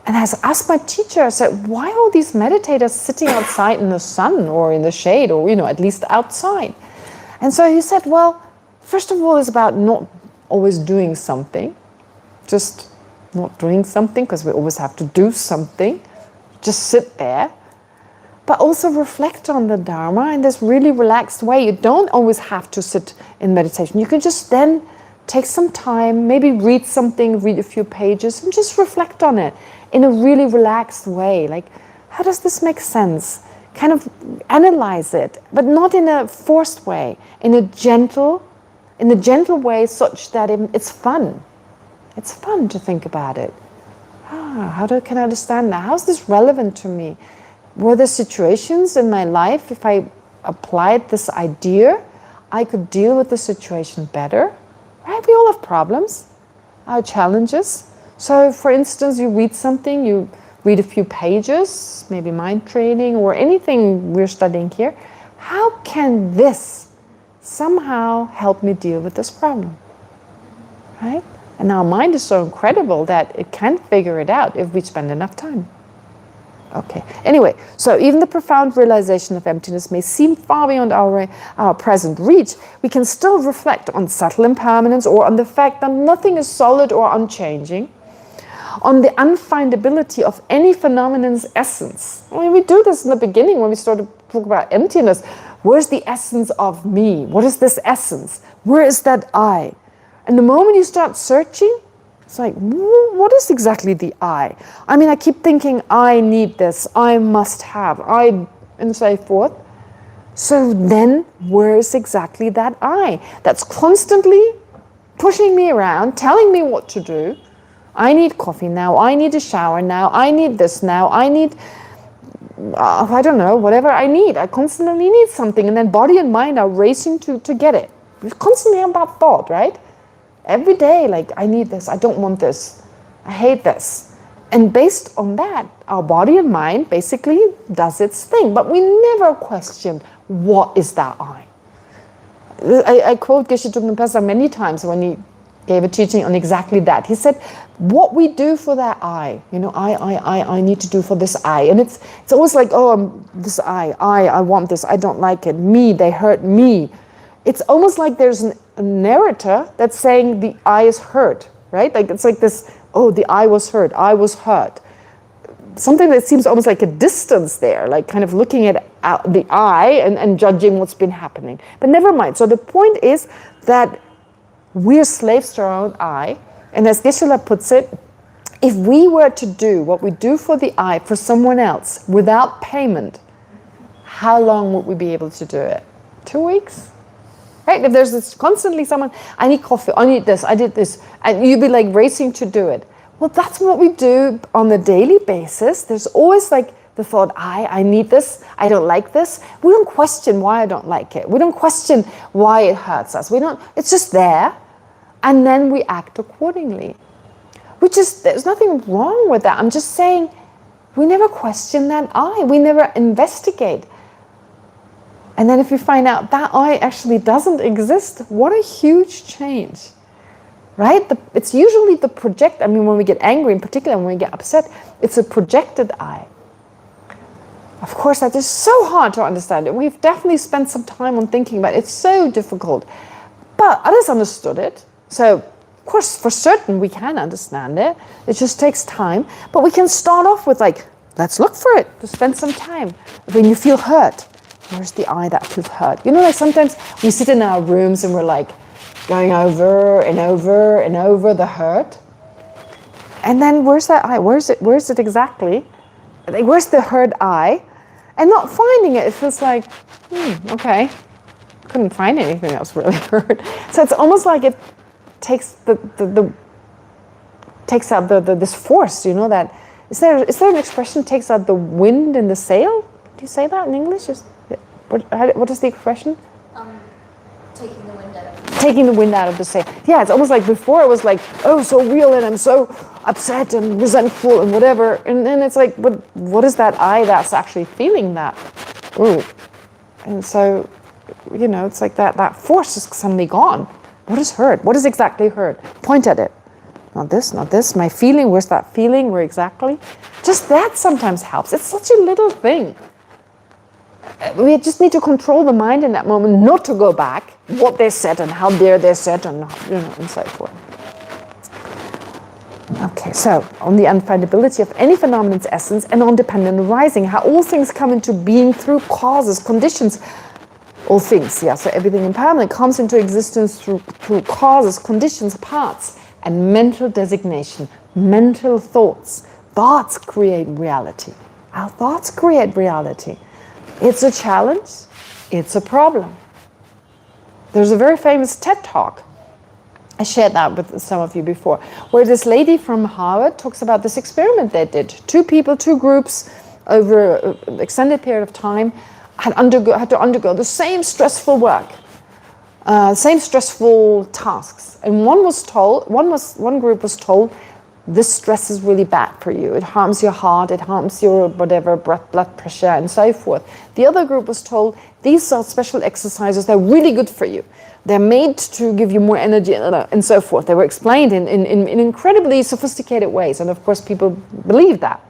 And I asked my teacher, I said, why are all these meditators sitting outside in the sun or in the shade, or, at least outside? And so he said, well, first of all, it's about not always doing something. Just not doing something, because we always have to do something. Just sit there. but also reflect on the Dharma in this really relaxed way. You don't always have to sit in meditation. You can just then take some time, maybe read something, read a few pages, and just reflect on it in a really relaxed way. Like, how does this make sense? Kind of analyze it, but not in a forced way, in a gentle way, such that it's fun. It's fun to think about it. Can I understand that? How is this relevant to me? Were there situations in my life, if I applied this idea, I could deal with the situation better? Right? We all have problems, our challenges. So, for instance, you read something, you read a few pages, maybe mind training or anything we're studying here. How can this somehow help me deal with this problem? Right? And our mind is so incredible that it can figure it out if we spend enough time. Okay. Anyway, so even the profound realization of emptiness may seem far beyond our present reach. We can still reflect on subtle impermanence or on the fact that nothing is solid or unchanging, on the unfindability of any phenomenon's essence. I mean, we do this in the beginning when we started to talk about emptiness. Where's the essence of me? What is this essence? Where is that I? And the moment you start searching, it's like, what is exactly the I? I mean, I keep thinking, I need this, I must have, and so forth. So then, where is exactly that I? That's constantly pushing me around, telling me what to do. I need coffee now, I need a shower now, I need this now, I need, I don't know, whatever I need. I constantly need something, and then body and mind are racing to get it. We're constantly on that thought, right? Every day, like, I need this, I don't want this, I hate this. And based on that, our body and mind basically does its thing. But we never question, what is that I? I quote Geshe Kelsang many times when he gave a teaching on exactly that. He said, what we do for that I, I need to do for this I. And it's always like, this I want this, I don't like it, me, they hurt me. It's almost like there's a narrator that's saying the I is hurt, right? Like it's like this, the I was hurt, I was hurt. Something that seems almost like a distance there, like kind of looking at the I and judging what's been happening. But never mind. So the point is that we're slaves to our own I. And as Geshe puts it, if we were to do what we do for the I for someone else without payment, how long would we be able to do it? 2 weeks? Right? If there's this constantly someone, I need coffee, I need this, I did this, and you'd be like racing to do it. Well, that's what we do on a daily basis. There's always like the thought, I need this, I don't like this. We don't question why I don't like it. We don't question why it hurts us. It's just there. And then we act accordingly. There's nothing wrong with that. I'm just saying, we never question that I. We never investigate. And then if you find out that I actually doesn't exist, what a huge change, right? It's usually when we get angry, in particular when we get upset, it's a projected I. Of course, that is so hard to understand. We've definitely spent some time on thinking about it. It's so difficult. But others understood it. So, of course, for certain, we can understand it. It just takes time. But we can start off with let's look for it, to spend some time. When you feel hurt, where's the I that feels hurt? Like sometimes we sit in our rooms and we're like going over and over and over the hurt. And then where's that I? Where's it exactly? Where's the hurt I? And not finding it, it feels like, okay. Couldn't find anything else really hurt. So it's almost like it takes takes out this force, that is there an expression, takes out the wind in the sail? Do you say that in English? What is the expression? Taking the wind out of the sail. Yeah, it's almost like before it was like, so real, and I'm so upset and resentful and whatever. And then it's like, what is that I that's actually feeling that? Ooh. And so, it's like that force is suddenly gone. What is hurt? What is exactly hurt? Point at it. Not this. My feeling, where's that feeling? Where exactly? Just that sometimes helps. It's such a little thing. We just need to control the mind in that moment, not to go back, what they said and how dare they said and, and so forth. Okay, so on the unfindability of any phenomenon's essence and on dependent arising, how all things come into being through causes, conditions, all things, yeah, so everything impermanent comes into existence through causes, conditions, parts, and mental designation, mental thoughts. Thoughts create reality. Our thoughts create reality. It's a challenge, it's a problem. There's a very famous TED Talk, I shared that with some of you before, where this lady from Harvard talks about this experiment they did. 2 people, 2 groups, over an extended period of time, had to undergo the same stressful work, same stressful tasks. And one group was told, this stress is really bad for you. It harms your heart, it harms your whatever, blood pressure and so forth. The other group was told, these are special exercises, they're really good for you. They're made to give you more energy and so forth. They were explained in incredibly sophisticated ways. And of course, people believed that.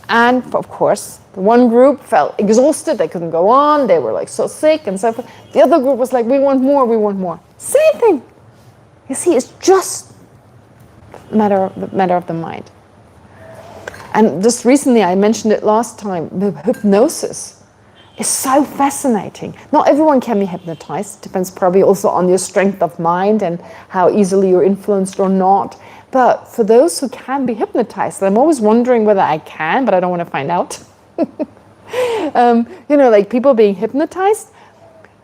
And of course, the one group felt exhausted. They couldn't go on. They were like so sick and so forth. The other group was like, we want more, we want more. Same thing. You see, it's just a matter of the mind. And just recently, I mentioned it last time, the hypnosis. It's so fascinating. Not everyone can be hypnotized. It depends probably also on your strength of mind and how easily you're influenced or not. But for those who can be hypnotized, I'm always wondering whether I can, but I don't want to find out. Like people being hypnotized,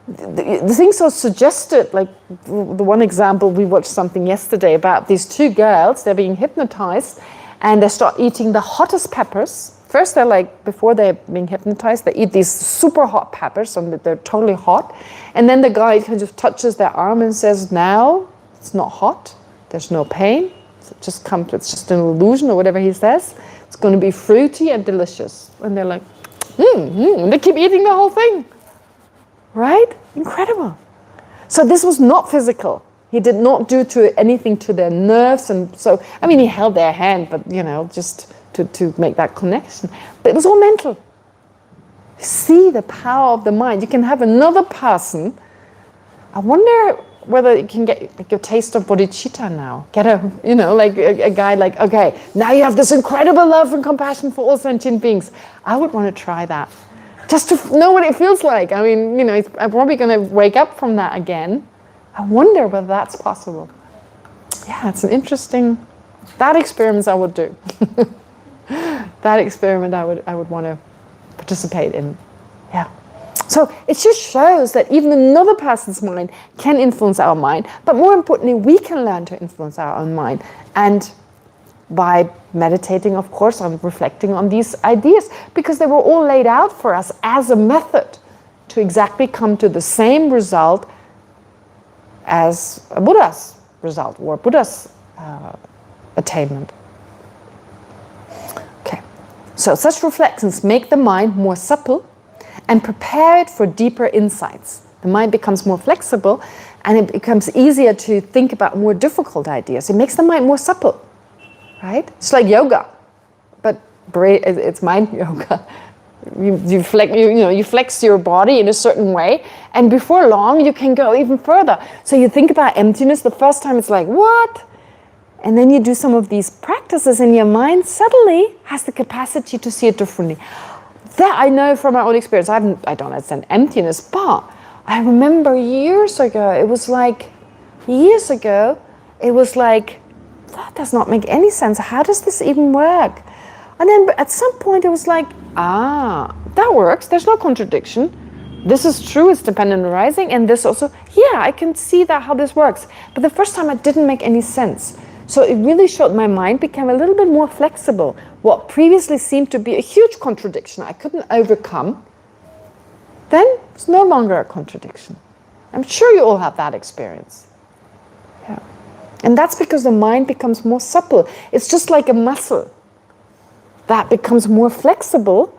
the things are suggested, like the one example, we watched something yesterday about these 2 girls, they're being hypnotized and they start eating the hottest peppers. First, they're like, before they're being hypnotized, they eat these super hot peppers, so they're totally hot. And then the guy kind of touches their arm and says, now it's not hot, there's no pain, it's just an illusion or whatever he says. It's going to be fruity and delicious. And they're like, and they keep eating the whole thing. Right? Incredible. So this was not physical. He did not do anything to their nerves. And so, he held their hand, but, just to make that connection. But it was all mental. See the power of the mind. You can have another person. I wonder whether you can get like your taste of bodhicitta now. Get a guy like, okay, now you have this incredible love and compassion for all sentient beings. I would want to try that. Just to know what it feels like. I'm probably going to wake up from that again. I wonder whether that's possible. Yeah, it's an interesting, that experiment I would do. That experiment I would want to participate in. Yeah. So it just shows that even another person's mind can influence our mind, but more importantly, we can learn to influence our own mind. And by meditating, of course, on reflecting on these ideas, because they were all laid out for us as a method to exactly come to the same result as a Buddha's result or Buddha's attainment. Okay, so such reflections make the mind more supple and prepare it for deeper insights. The mind becomes more flexible and it becomes easier to think about more difficult ideas. It makes the mind more supple. Right? It's like yoga, but it's mind yoga. You flex your body in a certain way, and before long you can go even further. So you think about emptiness. The first time it's like, what? And then you do some of these practices, and your mind suddenly has the capacity to see it differently. That I know from my own experience. I don't understand emptiness, but I remember years ago. It was like, that does not make any sense. How does this even work? And then at some point it was like, that works. There's no contradiction. This is true, it's dependent arising, and this also, yeah, I can see that how this works. But the first time it didn't make any sense. So it really showed my mind became a little bit more flexible. What previously seemed to be a huge contradiction I couldn't overcome, then it's no longer a contradiction. I'm sure you all have that experience. Yeah. And that's because the mind becomes more supple. It's just like a muscle that becomes more flexible,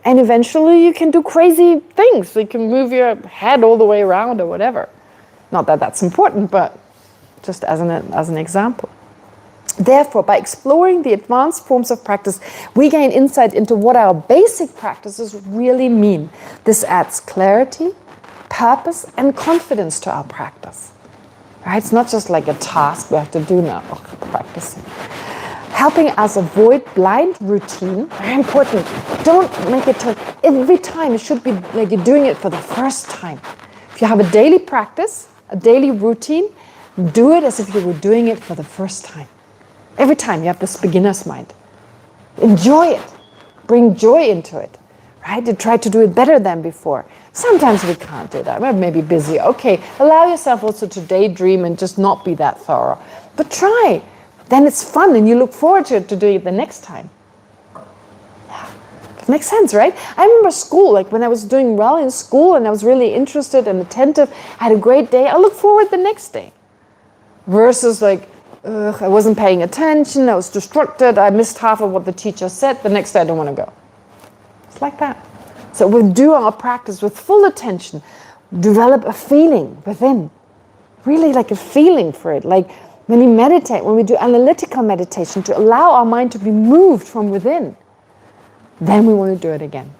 and eventually you can do crazy things. You can move your head all the way around or whatever. Not that that's important, but just as an example. Therefore, by exploring the advanced forms of practice, we gain insight into what our basic practices really mean. This adds clarity, purpose, and confidence to our practice. Right? It's not just like a task we have to do now, practicing. helping us avoid blind routine. Very important. Don't make it every time. It should be like you're doing it for the first time. If you have a daily practice, a daily routine, do it as if you were doing it for the first time. Every time you have this beginner's mind. Enjoy it. Bring joy into it. Right? You try to do it better than before. Sometimes we can't do that. We're maybe busy. Okay, allow yourself also to daydream and just not be that thorough. But try. Then it's fun and you look forward to doing it the next time. Yeah. It makes sense, right? I remember school, like when I was doing well in school and I was really interested and attentive, I had a great day, I look forward the next day. Versus like, I wasn't paying attention, I was distracted, I missed half of what the teacher said, the next day I don't want to go. It's like that. So we do our practice with full attention, develop a feeling within, really like a feeling for it. Like when we meditate, when we do analytical meditation, to allow our mind to be moved from within, then we want to do it again.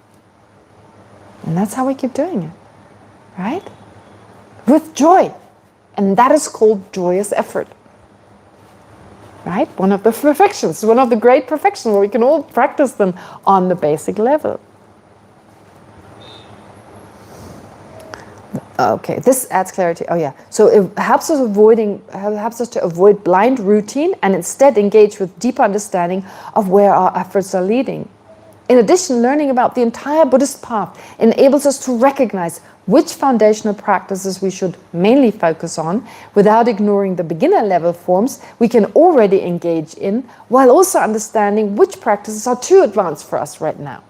And that's how we keep doing it, right? With joy. And that is called joyous effort. Right? One of the perfections, one of the great perfections where we can all practice them on the basic level. Okay, this adds clarity. Oh yeah, so it helps us to avoid blind routine and instead engage with deeper understanding of where our efforts are leading. In addition, learning about the entire Buddhist path enables us to recognize which foundational practices we should mainly focus on without ignoring the beginner level forms we can already engage in, while also understanding which practices are too advanced for us right now.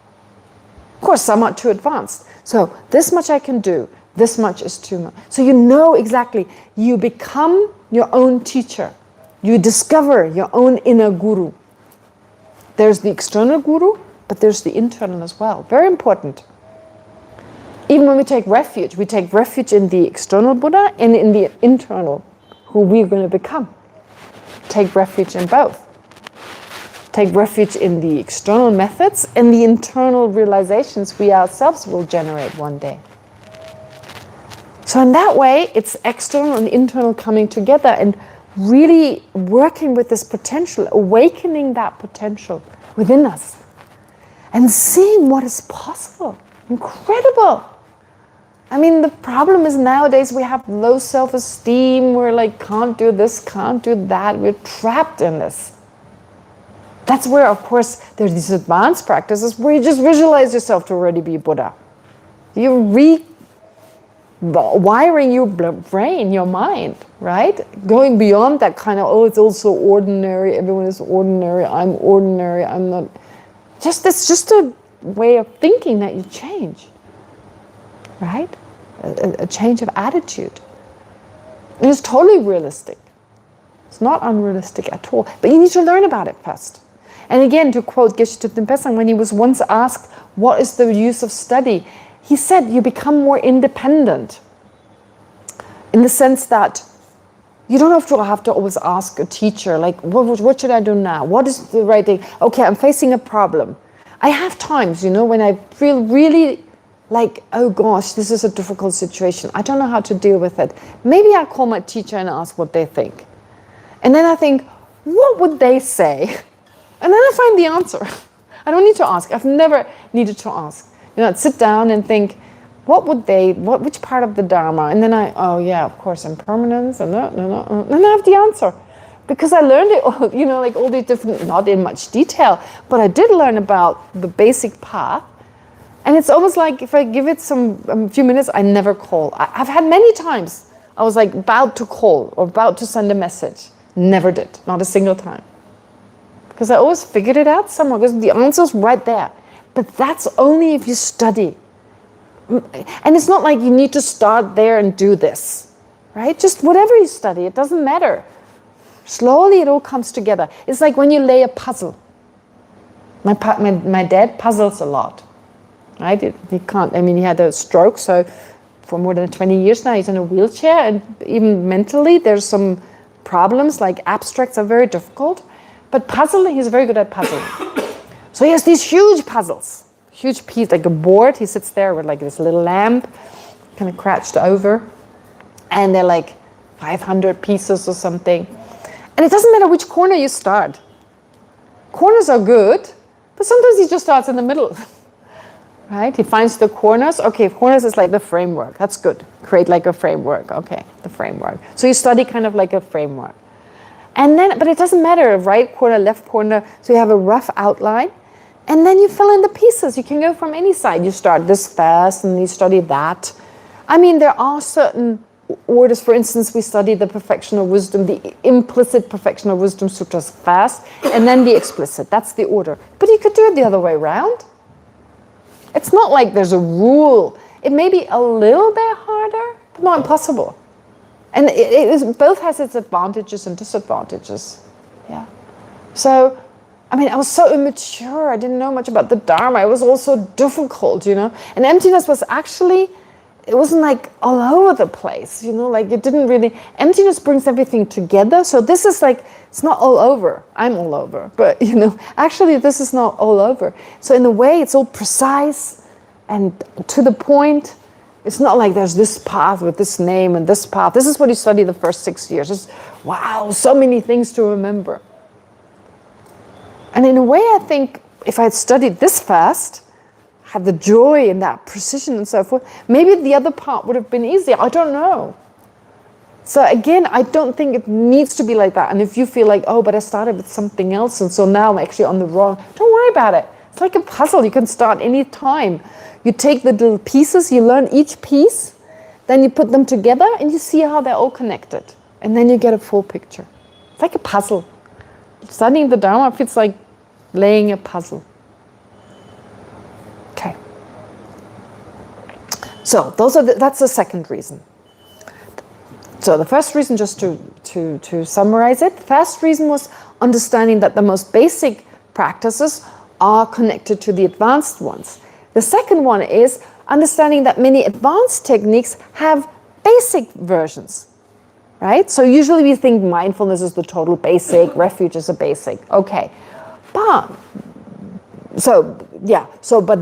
Of course, some are too advanced. So this much I can do, this much is too much. So you know exactly, you become your own teacher. You discover your own inner guru. There's the external guru, but there's the internal as well. Very important. Even when we take refuge in the external Buddha and in the internal, who we're going to become. Take refuge in both. Take refuge in the external methods and the internal realizations we ourselves will generate one day. So in that way, it's external and internal coming together and really working with this potential, awakening that potential within us and seeing what is possible. Incredible. I mean, the problem is nowadays we have low self-esteem. We're like, can't do this, can't do that. We're trapped in this. That's where, of course, there's these advanced practices where you just visualize yourself to already be Buddha. You're rewiring your brain, your mind, right? Going beyond that kind of, oh, it's all so ordinary. Everyone is ordinary. I'm ordinary. I'm not. It's just a way of thinking that you change. Right? A change of attitude. And it's totally realistic. It's not unrealistic at all. But you need to learn about it first. And again, to quote Geshe Kelsang, when he was once asked, what is the use of study? He said, you become more independent. In the sense that you don't have to always ask a teacher, like, what should I do now? What is the right thing? Okay, I'm facing a problem. I have times, when I feel really like, oh gosh, this is a difficult situation. I don't know how to deal with it. Maybe I call my teacher and ask what they think. And then I think, what would they say? And then I find the answer. I don't need to ask. I've never needed to ask. I'd sit down and think, which part of the Dharma? And then of course, impermanence, and then I have the answer. Because I learned it all, like all these different, not in much detail, but I did learn about the basic path. And it's almost like if I give it a few minutes, I never call. I've had many times I was like about to call or about to send a message. Never did, not a single time. Because I always figured it out somewhere, because the answer's right there. But that's only if you study. And it's not like you need to start there and do this, right? Just whatever you study, it doesn't matter. Slowly it all comes together. It's like when you lay a puzzle. My dad puzzles a lot. Right? He had a stroke, so for more than 20 years now he's in a wheelchair, and even mentally there's some problems, like abstracts are very difficult, but puzzling, he's very good at puzzling. So he has these huge puzzles, huge piece, like a board, he sits there with like this little lamp, kind of crouched over, and they're like 500 pieces or something. And it doesn't matter which corner you start. Corners are good, but sometimes he just starts in the middle. Right? He finds the corners. Okay, corners is like the framework. That's good. Create like a framework. Okay, the framework. So you study kind of like a framework. And then, but it doesn't matter, right corner, left corner. So you have a rough outline. And then you fill in the pieces. You can go from any side. You start this fast and you study that. I mean, there are certain orders. For instance, we study the perfection of wisdom, the implicit perfection of wisdom sutras fast, and then the explicit. That's the order. But you could do it the other way around. It's not like there's a rule. It may be a little bit harder, but not impossible. And both has its advantages and disadvantages. Yeah. So, I mean, I was so immature. I didn't know much about the Dharma. It was all so difficult, you know. And emptiness was actually, it wasn't like all over the place, you know. Like it didn't really, emptiness brings everything together. So this is like, it's not all over. I'm all over. But, you know, actually this is not all over. So in a way, it's all precise and to the point. It's not like there's this path with this name and this path. This is what you study the first 6 years. It's, wow, so many things to remember. And in a way, I think if I had studied this fast, had the joy and that precision and so forth, maybe the other part would have been easier. I don't know. So again, I don't think it needs to be like that. And if you feel like, oh, but I started with something else and so now I'm actually on the wrong, don't worry about it. It's like a puzzle. You can start any time. You take the little pieces, you learn each piece, then you put them together and you see how they're all connected. And then you get a full picture. It's like a puzzle. Studying the Dharma feels like laying a puzzle. Okay. So that's the second reason. So the first reason, just to summarize it, the first reason was understanding that the most basic practices are connected to the advanced ones. The second one is understanding that many advanced techniques have basic versions, right? So usually we think mindfulness is the total basic, refuge is a basic. Okay, but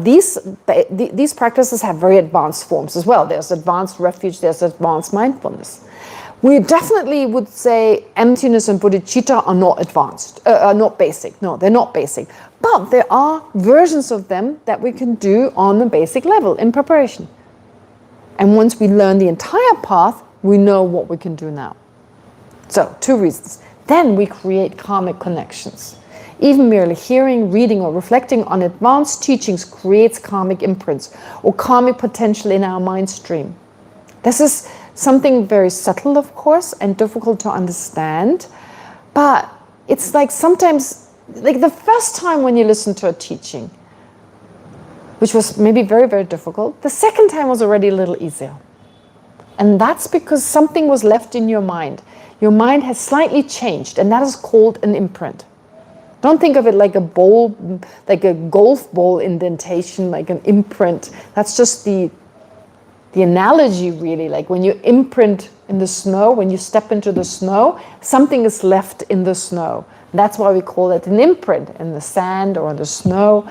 these practices have very advanced forms as well. There's advanced refuge, there's advanced mindfulness. We definitely would say emptiness and bodhicitta are not advanced, are not basic. No, they're not basic. But there are versions of them that we can do on a basic level in preparation. And once we learn the entire path, we know what we can do now. So, 2 reasons. Then we create karmic connections. Even merely hearing, reading, or reflecting on advanced teachings creates karmic imprints or karmic potential in our mind stream. This is something very subtle, of course, and difficult to understand. But it's like sometimes, like the first time when you listen to a teaching, which was maybe very, very difficult, the second time was already a little easier. And that's because something was left in your mind. Your mind has slightly changed, and that is called an imprint. Don't think of it like a bowl, like a golf ball indentation, like an imprint. That's just the analogy, really. Like when you imprint in the snow, when you step into the snow, something is left in the snow. That's why we call it an imprint, in the sand or the snow.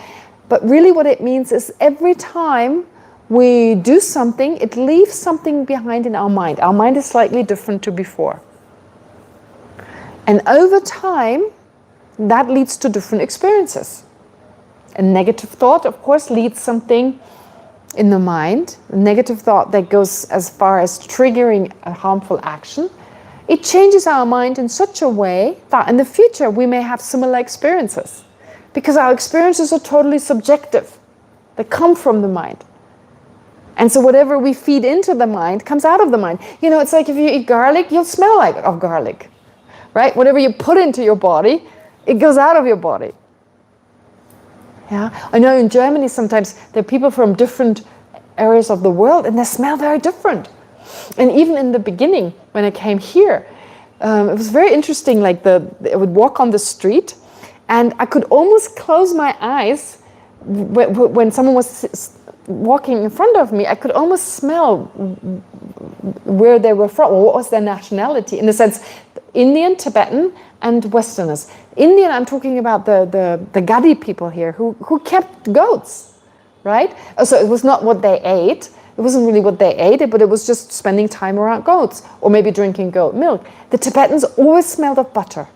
But really what it means is every time we do something, it leaves something behind in our mind. Our mind is slightly different to before. And over time, that leads to different experiences. A negative thought, of course, leads something in the mind. A negative thought that goes as far as triggering a harmful action. It changes our mind in such a way that in the future we may have similar experiences. Because our experiences are totally subjective. They come from the mind. And so whatever we feed into the mind comes out of the mind. You know, it's like if you eat garlic, you'll smell like of garlic. Right? Whatever you put into your body, it goes out of your body. Yeah, I know in Germany sometimes there are people from different areas of the world and they smell very different. And even in the beginning, when I came here, it was very interesting. Like I would walk on the street, and I could almost close my eyes when someone was walking in front of me. I could almost smell where they were from, or what was their nationality. In the sense, Indian, Tibetan, and Westerners. Indian, I'm talking about the Gadi people here who kept goats, right? So it was not what they ate. It wasn't really what they ate, but it was just spending time around goats or maybe drinking goat milk. The Tibetans always smelled of butter.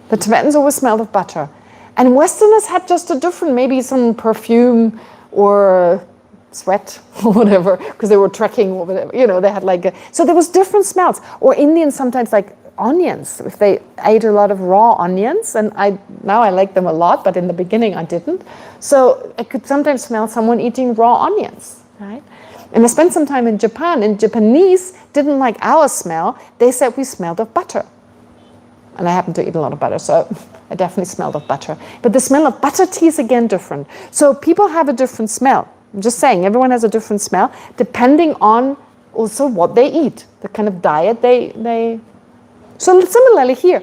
The Tibetans always smelled of butter. And Westerners had just a different, maybe some perfume or sweat or whatever, because they were trekking or whatever, you know, they had like so there was different smells. Or Indians sometimes like onions, if they ate a lot of raw onions, and now I like them a lot, but in the beginning I didn't. So I could sometimes smell someone eating raw onions, right? And I spent some time in Japan, and Japanese didn't like our smell. They said we smelled of butter. And I happen to eat a lot of butter, so I definitely smelled of butter. But the smell of butter tea is again different. So people have a different smell. I'm just saying, everyone has a different smell, depending on also what they eat, the kind of diet they... So similarly here,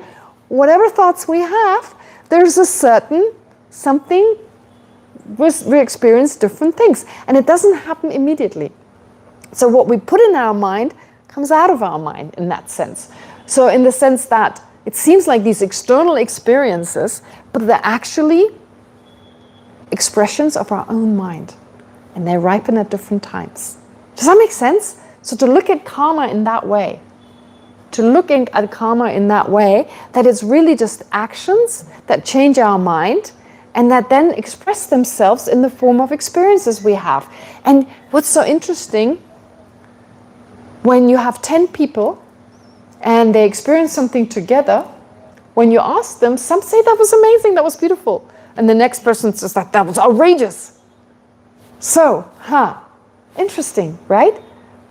whatever thoughts we have, there's a certain something, we experience different things. And it doesn't happen immediately. So what we put in our mind comes out of our mind in that sense. So in the sense that it seems like these external experiences, but they're actually expressions of our own mind. And they ripen at different times. Does that make sense? So to look at karma in that way, that it's really just actions that change our mind and that then express themselves in the form of experiences we have. And what's so interesting, when you have 10 people and they experience something together, when you ask them, some say that was amazing, that was beautiful. And the next person says that was outrageous. So, interesting, right?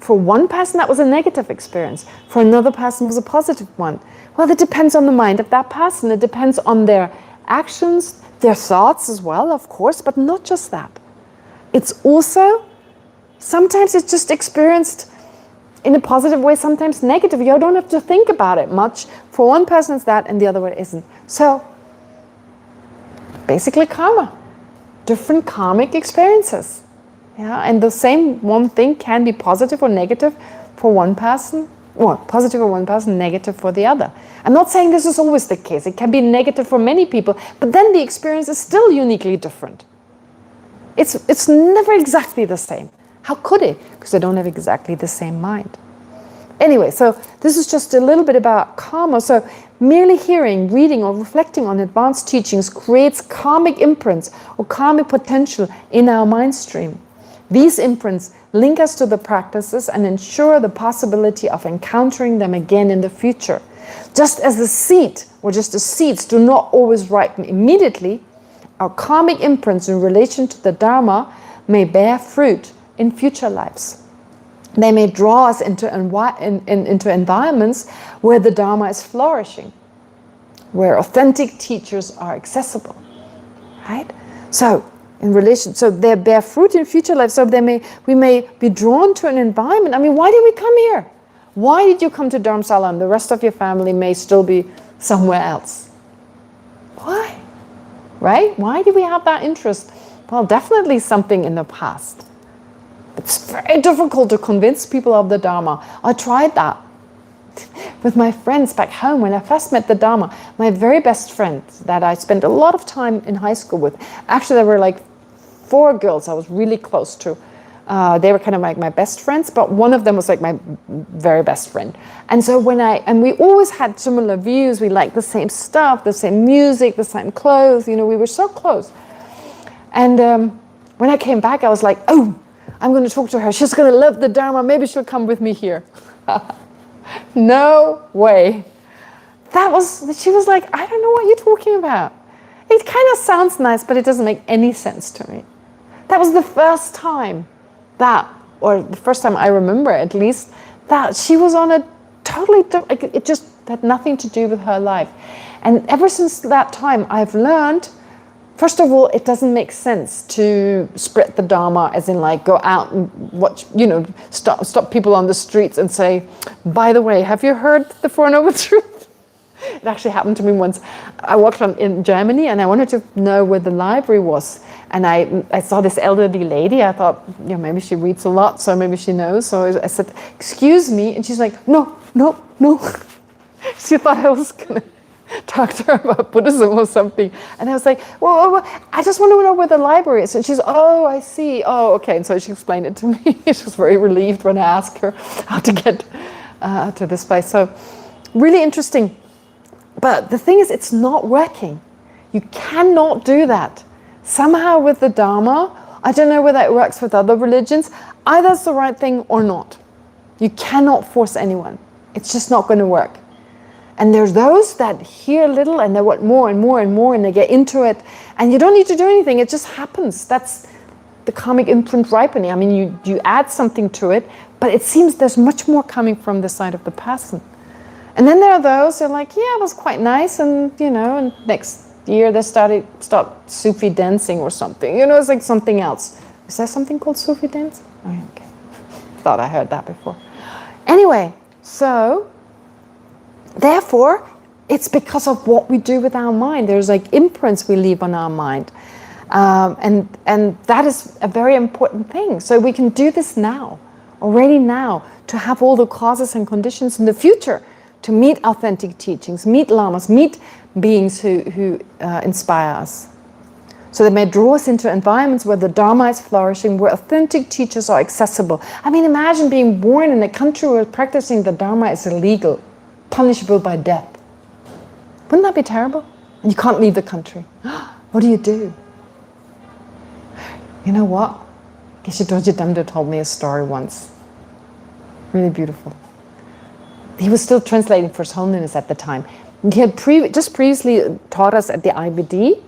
For one person, that was a negative experience. For another person, it was a positive one. Well, it depends on the mind of that person. It depends on their actions, their thoughts as well, of course, but not just that. It's also, sometimes it's just experienced in a positive way, sometimes negative. You don't have to think about it much. For one person, it's that, and the other one isn't. So, basically karma. Different karmic experiences. Yeah, and the same one thing can be positive or negative for one person, or positive for one person, negative for the other. I'm not saying this is always the case. It can be negative for many people, but then the experience is still uniquely different. It's never exactly the same. How could it? Because they don't have exactly the same mind. Anyway, so this is just a little bit about karma. So merely hearing, reading, or reflecting on advanced teachings creates karmic imprints or karmic potential in our mind stream. These imprints link us to the practices and ensure the possibility of encountering them again in the future. Just as the seed, or just the seeds, do not always ripen immediately, our karmic imprints in relation to the Dharma may bear fruit in future lives. They may draw us into environments where the Dharma is flourishing, where authentic teachers are accessible, right? So, they bear fruit in future lives. So we may be drawn to an environment. I mean, why did we come here? Why did you come to Dharamsala and the rest of your family may still be somewhere else? Why? Right? Why did we have that interest? Well, definitely something in the past. It's very difficult to convince people of the Dharma. I tried that with my friends back home when I first met the Dharma. My very best friend that I spent a lot of time in high school with. Actually, there were like 4 girls I was really close to. They were kind of like my best friends, but one of them was like my very best friend. And so we always had similar views. We liked the same stuff, the same music, the same clothes. You know, we were so close. And when I came back, I was like, oh, I'm going to talk to her. She's going to love the Dharma. Maybe she'll come with me here. No way. She was like, I don't know what you're talking about. It kind of sounds nice, but it doesn't make any sense to me. That was the first time or the first time I remember at least, that she was on a totally different, it just had nothing to do with her life. And ever since that time, I've learned, first of all, it doesn't make sense to spread the Dharma, as in like go out and watch, stop people on the streets and say, by the way, have you heard the Four Noble Truths? It actually happened to me once. I walked in Germany and I wanted to know where the library was. And I saw this elderly lady. I thought, maybe she reads a lot, so maybe she knows. So I said, excuse me. And she's like, no. She thought I was going to talk to her about Buddhism or something. And I was like, well, I just want to know where the library is. And she's, oh, I see. Oh, okay. And so she explained it to me. She was very relieved when I asked her how to get to this place. So really interesting. But the thing is, it's not working. You cannot do that. Somehow with the Dharma, I don't know whether it works with other religions, either it's the right thing or not. You cannot force anyone. It's just not going to work. And there's those that hear a little and they want more and more and more and they get into it. And you don't need to do anything. It just happens. That's the karmic imprint ripening. I mean, you add something to it, but it seems there's much more coming from the side of the person. And then there are those who are like, yeah, it was quite nice. And, and next year they start Sufi dancing or something. It's like something else. Is there something called Sufi dance? Oh, okay. Thought I heard that before. Anyway, so therefore, it's because of what we do with our mind. There's like imprints we leave on our mind. And that is a very important thing. So we can do this now, already now, to have all the causes and conditions in the future, to meet authentic teachings, meet lamas, meet beings who inspire us. So they may draw us into environments where the Dharma is flourishing, where authentic teachers are accessible. I mean, imagine being born in a country where practicing the Dharma is illegal, punishable by death. Wouldn't that be terrible? And you can't leave the country. What do you do? You know what? Geshe Damdo told me a story once. Really beautiful. He was still translating for His Holiness at the time. And he had just previously taught us at the IBD.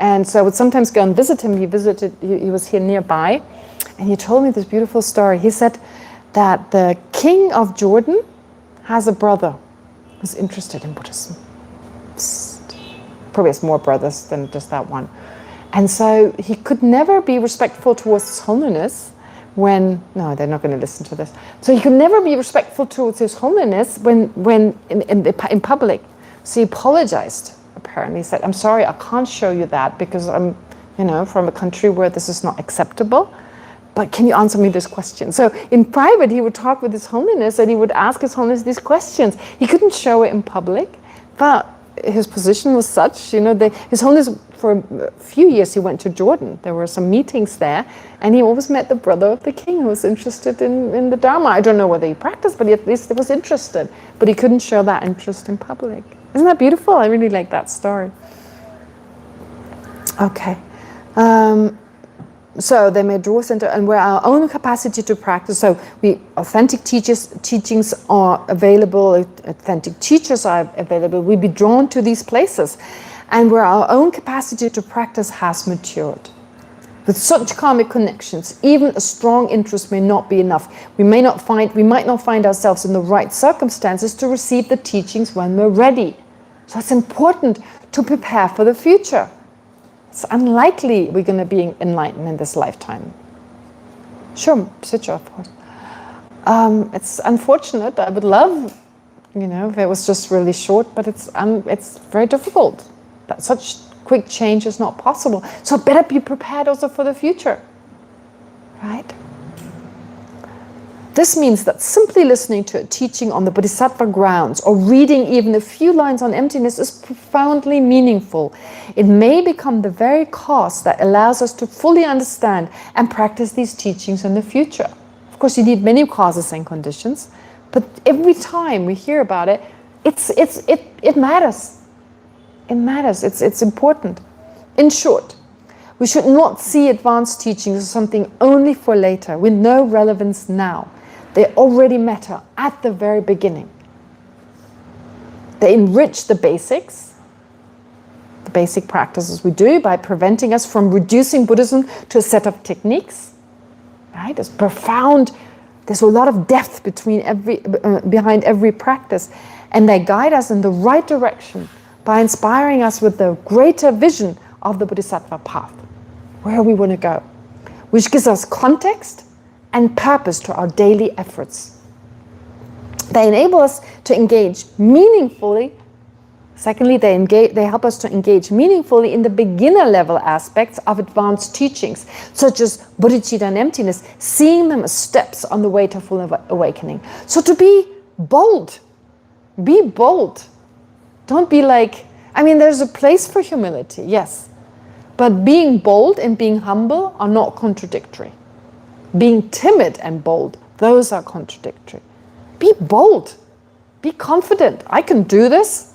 And so I would sometimes go and visit him. He was here nearby. And he told me this beautiful story. He said that the king of Jordan has a brother who's interested in Buddhism. Probably has more brothers than just that one. And so he could never be respectful towards His Holiness no, they're not going to listen to this. So he could never be respectful towards His Holiness when in public. So he apologized, apparently. He said, I'm sorry, I can't show you that because I'm, from a country where this is not acceptable. But can you answer me this question? So in private, he would talk with His Holiness and he would ask His Holiness these questions. He couldn't show it in public, but his position was such, His Holiness, for a few years, he went to Jordan. There were some meetings there, and he always met the brother of the king who was interested in the Dharma. I don't know whether he practiced, but at least he was interested. But he couldn't show that interest in public. Isn't that beautiful? I really like that story. Okay. So they may draw us into, and where our own capacity to practice, so authentic teachings are available, authentic teachers are available, we'd be drawn to these places, and where our own capacity to practice has matured. With such karmic connections, even a strong interest may not be enough. We might not find ourselves in the right circumstances to receive the teachings when we're ready. So it's important to prepare for the future. It's unlikely we're going to be enlightened in this lifetime. Sure, of course. It's unfortunate. I would love, if it was just really short, but it's very difficult. That such quick change is not possible. So better be prepared also for the future, right? This means that simply listening to a teaching on the Bodhisattva grounds or reading even a few lines on emptiness is profoundly meaningful. It may become the very cause that allows us to fully understand and practice these teachings in the future. Of course, you need many causes and conditions, but every time we hear about it, it matters. It matters. It's important. In short, we should not see advanced teachings as something only for later, with no relevance now. They already matter at the very beginning. They enrich the basic practices we do by preventing us from reducing Buddhism to a set of techniques. Right? It's profound. There's a lot of depth behind every practice, and they guide us in the right direction by inspiring us with the greater vision of the Bodhisattva path, where we want to go, which gives us context and purpose to our daily efforts. They enable us to engage meaningfully. Secondly, they help us to engage meaningfully in the beginner level aspects of advanced teachings, such as bodhicitta and emptiness, seeing them as steps on the way to full awakening. So to be bold. Be bold. Don't be there's a place for humility, yes. But being bold and being humble are not contradictory. Being timid and bold, those are contradictory. Be bold. Be confident. I can do this,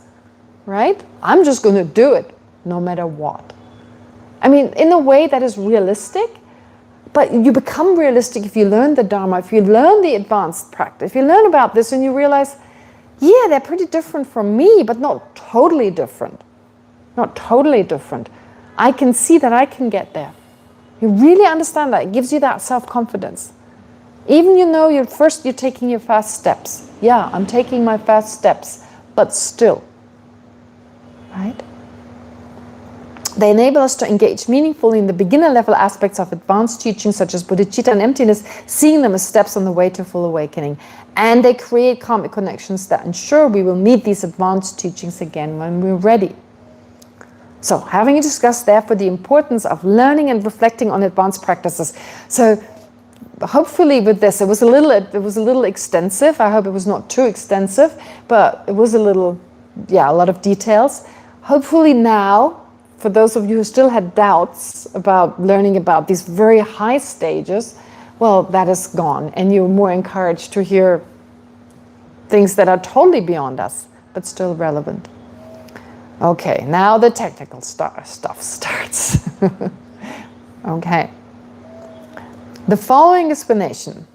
right? I'm just going to do it. no matter what. I mean, in a way that is realistic, but you become realistic if you learn the Dharma, if you learn the advanced practice, if you learn about this and you realize, yeah, they're pretty different from me, but not totally different. Not totally different. I can see that I can get there. You really understand that. It gives you that self-confidence. Even you're taking your first steps. Yeah, I'm taking my first steps, but still. Right? They enable us to engage meaningfully in the beginner-level aspects of advanced teachings such as bodhicitta and emptiness, seeing them as steps on the way to full awakening. And they create karmic connections that ensure we will meet these advanced teachings again when we're ready. So, having discussed therefore the importance of learning and reflecting on advanced practices. So, hopefully with this, it was a little extensive. I hope it was not too extensive, but it was a lot of details. Hopefully now, for those of you who still had doubts about learning about these very high stages, well, that is gone, and you're more encouraged to hear things that are totally beyond us, but still relevant. Okay, now the technical stuff starts. Okay. The following explanation.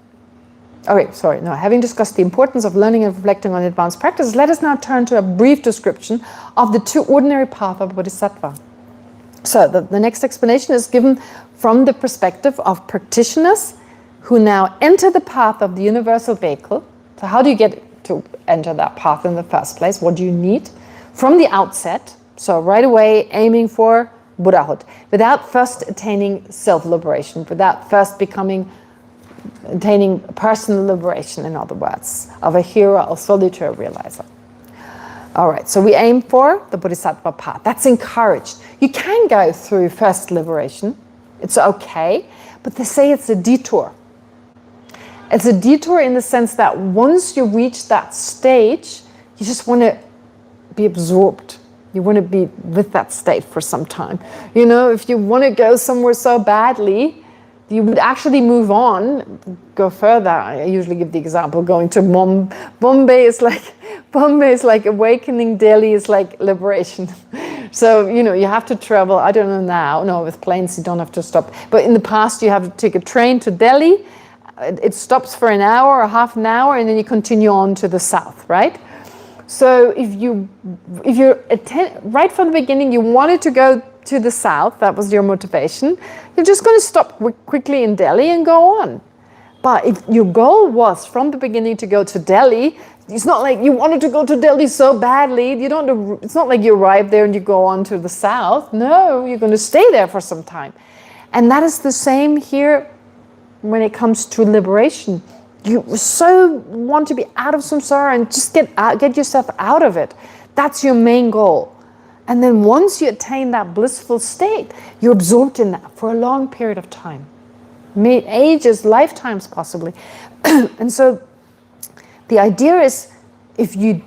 Having discussed the importance of learning and reflecting on advanced practices, let us now turn to a brief description of the two ordinary paths of Bodhisattva. So the next explanation is given from the perspective of practitioners who now enter the path of the universal vehicle. So how do you get to enter that path in the first place? What do you need? From the outset, so right away aiming for Buddhahood, without first attaining self-liberation, without first attaining personal liberation, in other words, of a hero or solitary realizer. All right, so we aim for the Bodhisattva path. That's encouraged. You can go through first liberation. It's okay, but they say it's a detour. It's a detour in the sense that once you reach that stage, you just want to be absorbed. You want to be with that state for some time. If you want to go somewhere so badly, you would actually move on, go further. I usually give the example going to Bombay is like awakening, Delhi is like liberation. So, you have to travel, I don't know now, no, with planes you don't have to stop. But in the past you have to take a train to Delhi, it stops for an hour or half an hour, and then you continue on to the south, right? So if you're right from the beginning, you wanted to go to the south, that was your motivation, you're just going to stop quickly in Delhi and go on. But if your goal was from the beginning to go to Delhi, it's not like you wanted to go to Delhi so badly. It's not like you arrive there and you go on to the south. No, you're going to stay there for some time. And that is the same here when it comes to liberation. You so want to be out of samsara and just get yourself out of it. That's your main goal. And then once you attain that blissful state, you're absorbed in that for a long period of time. Ages, lifetimes possibly. And so the idea is, if you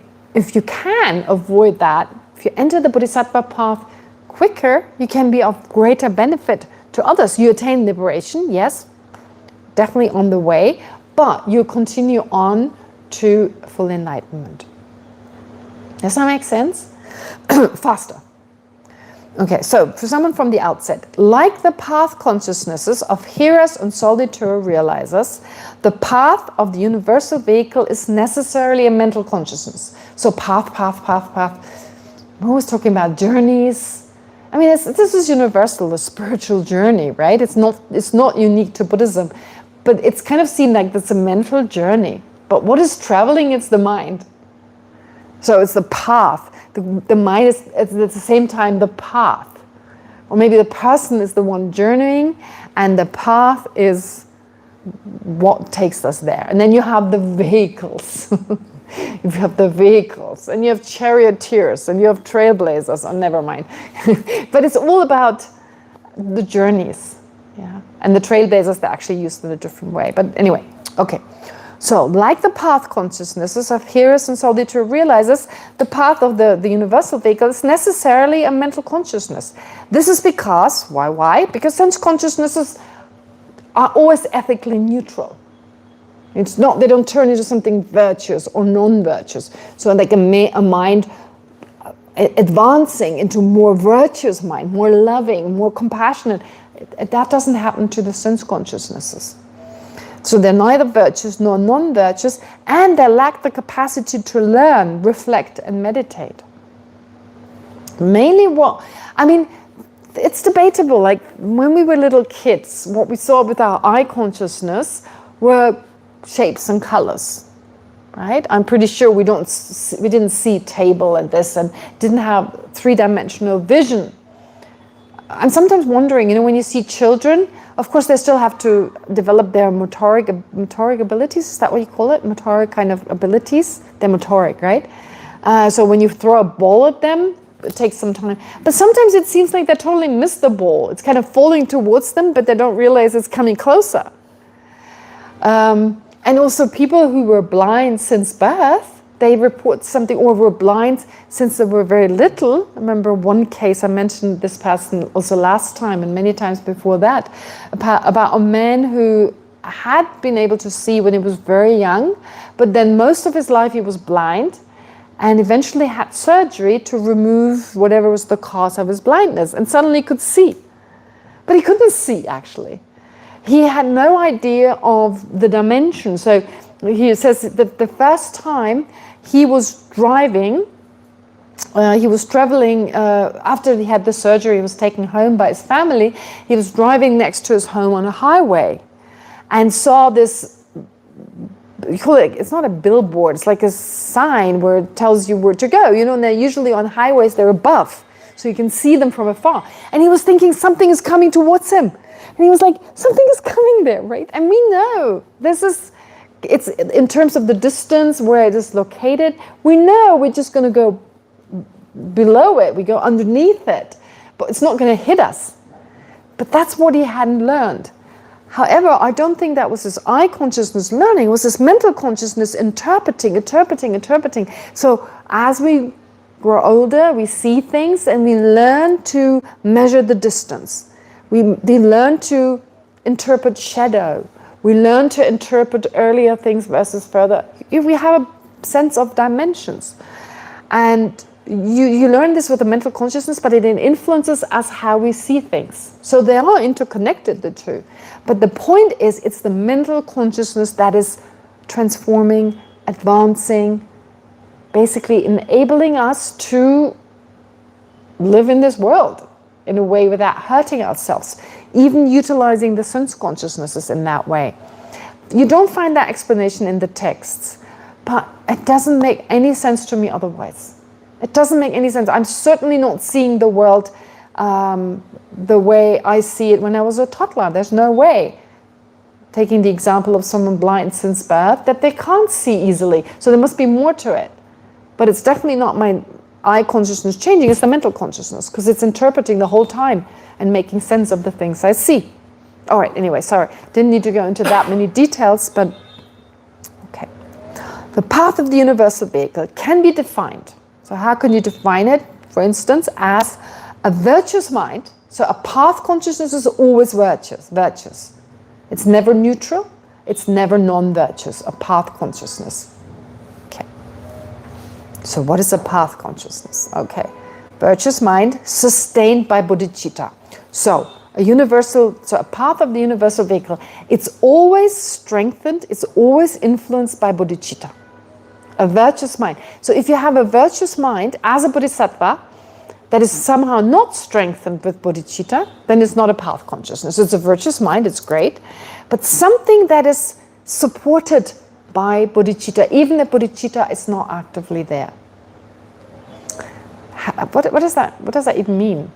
can avoid that, if you enter the Bodhisattva path quicker, you can be of greater benefit to others. You attain liberation, yes, definitely on the way, but you continue on to full enlightenment. Does that make sense? Faster. Okay, so for someone from the outset, like the path consciousnesses of hearers and solitary realizers, the path of the universal vehicle is necessarily a mental consciousness. So path. We're always talking about journeys. I mean, this is universal, the spiritual journey, right? It's not unique to Buddhism, but it's kind of seen like it's a mental journey. But what is traveling? It's the mind. So it's the path. The mind is at the same time the path. Or maybe the person is the one journeying and the path is what takes us there. And then you have the vehicles. You have the vehicles and you have charioteers and you have trailblazers. Oh, never mind. But it's all about the journeys. Yeah. And the trailblazers, they're actually used in a different way. But anyway, okay. So, like the path consciousnesses of hearers and solitary realizers, the path of the universal vehicle is necessarily a mental consciousness. This is because, why? Because sense consciousnesses are always ethically neutral. It's not, they don't turn into something virtuous or non-virtuous. So like a mind advancing into more virtuous mind, more loving, more compassionate. That doesn't happen to the sense consciousnesses. So they're neither virtuous nor non-virtuous, and they lack the capacity to learn, reflect, and meditate. Mainly it's debatable. Like when we were little kids, what we saw with our eye consciousness were shapes and colors, right? I'm pretty sure we didn't see table and this, and didn't have three-dimensional vision. I'm sometimes wondering, when you see children, of course they still have to develop their motoric abilities. Is that what you call it? Motoric kind of abilities? They're motoric, right? So when you throw a ball at them, it takes some time. But sometimes it seems like they totally miss the ball. It's kind of falling towards them, but they don't realize it's coming closer. And also people who were blind since birth, they report something, or were blind since they were very little. I remember one case, I mentioned this person also last time and many times before that, about a man who had been able to see when he was very young, but then most of his life he was blind, and eventually had surgery to remove whatever was the cause of his blindness, and suddenly could see. But he couldn't see, actually. He had no idea of the dimension. So he says that the first time he was driving, he was traveling, after he had the surgery, he was taken home by his family. He was driving next to his home on a highway and saw this, it's not a billboard, it's like a sign where it tells you where to go. And they're usually on highways, they're above, so you can see them from afar. And he was thinking something is coming towards him. And he was like, something is coming there, right? And we know it's in terms of the distance where it is located, we know we're just going to go below it, we go underneath it, but it's not going to hit us. But that's what he hadn't learned. However, I don't think that was his eye consciousness learning, it was his mental consciousness interpreting. So as we grow older, we see things and we learn to measure the distance. We learn to interpret shadow. We learn to interpret earlier things versus further. We have a sense of dimensions. And you learn this with the mental consciousness, but it influences us how we see things. So they are interconnected, the two. But the point is, it's the mental consciousness that is transforming, advancing, basically enabling us to live in this world in a way without hurting ourselves, even utilizing the sense consciousnesses in that way. You don't find that explanation in the texts, but it doesn't make any sense to me otherwise. It doesn't make any sense. I'm certainly not seeing the world the way I see it when I was a toddler. There's no way, taking the example of someone blind since birth, that they can't see easily. So there must be more to it. But it's definitely not my eye consciousness changing, it's the mental consciousness, because it's interpreting the whole time and making sense of the things I see. All right, anyway, sorry. Didn't need to go into that many details, but okay. The path of the universal vehicle can be defined. So how can you define it? For instance, as a virtuous mind. So a path consciousness is always virtuous. It's never neutral. It's never non-virtuous, a path consciousness. Okay. So what is a path consciousness? Okay. Virtuous mind sustained by bodhicitta. So a path of the universal vehicle, it's always strengthened, it's always influenced by bodhicitta. A virtuous mind. So if you have a virtuous mind as a bodhisattva that is somehow not strengthened with bodhicitta, then it's not a path consciousness. It's a virtuous mind, it's great, but something that is supported by bodhicitta, even if bodhicitta is not actively there. What does that even mean?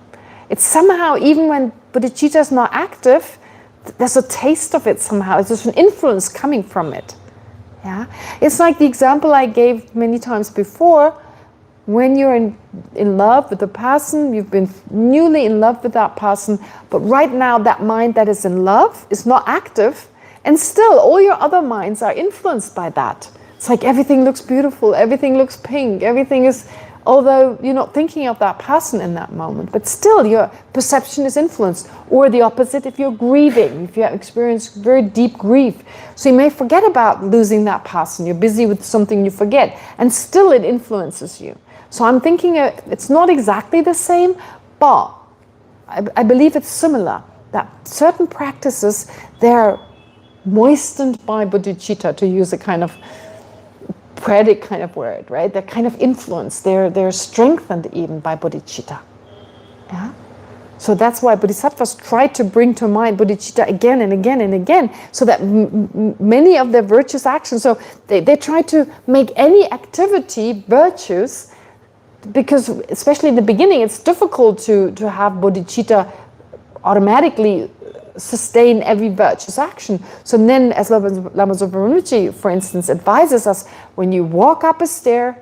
It's somehow, even when bodhicitta is not active, there's a taste of it somehow. There's an influence coming from it. Yeah, it's like the example I gave many times before. When you're in love with a person, you've been newly in love with that person, but right now that mind that is in love is not active, and still all your other minds are influenced by that. It's like everything looks beautiful, everything looks pink, everything is, although you're not thinking of that person in that moment, but still your perception is influenced. Or the opposite, if you're grieving, if you have experienced very deep grief, so you may forget about losing that person, you're busy with something, you forget, and still it influences you. So I'm thinking it's not exactly the same, but I believe it's similar, that certain practices, they're moistened by bodhicitta, to use a kind of poetic kind of word, right? They're kind of influenced, they're strengthened even by bodhicitta. Yeah? So that's why bodhisattvas try to bring to mind bodhicitta again and again and again, so that many of their virtuous actions, so they try to make any activity virtuous, because especially in the beginning, it's difficult to have bodhicitta automatically sustain every virtuous action. So then, as Lama Zopa Rinpoche, for instance, advises us, when you walk up a stair,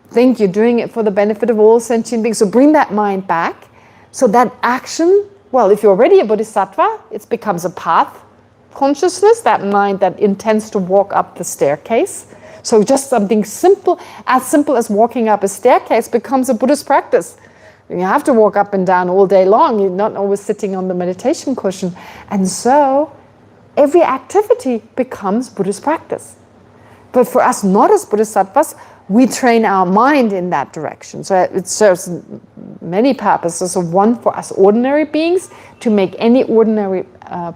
think you're doing it for the benefit of all sentient beings. So bring that mind back. So that action, well, if you're already a bodhisattva, it becomes a path consciousness, that mind that intends to walk up the staircase. So just something simple as walking up a staircase becomes a Buddhist practice. You have to walk up and down all day long. You're not always sitting on the meditation cushion. And so every activity becomes Buddhist practice. But for us not as bodhisattvas, we train our mind in that direction. So it serves many purposes. So one, for us ordinary beings, to make any ordinary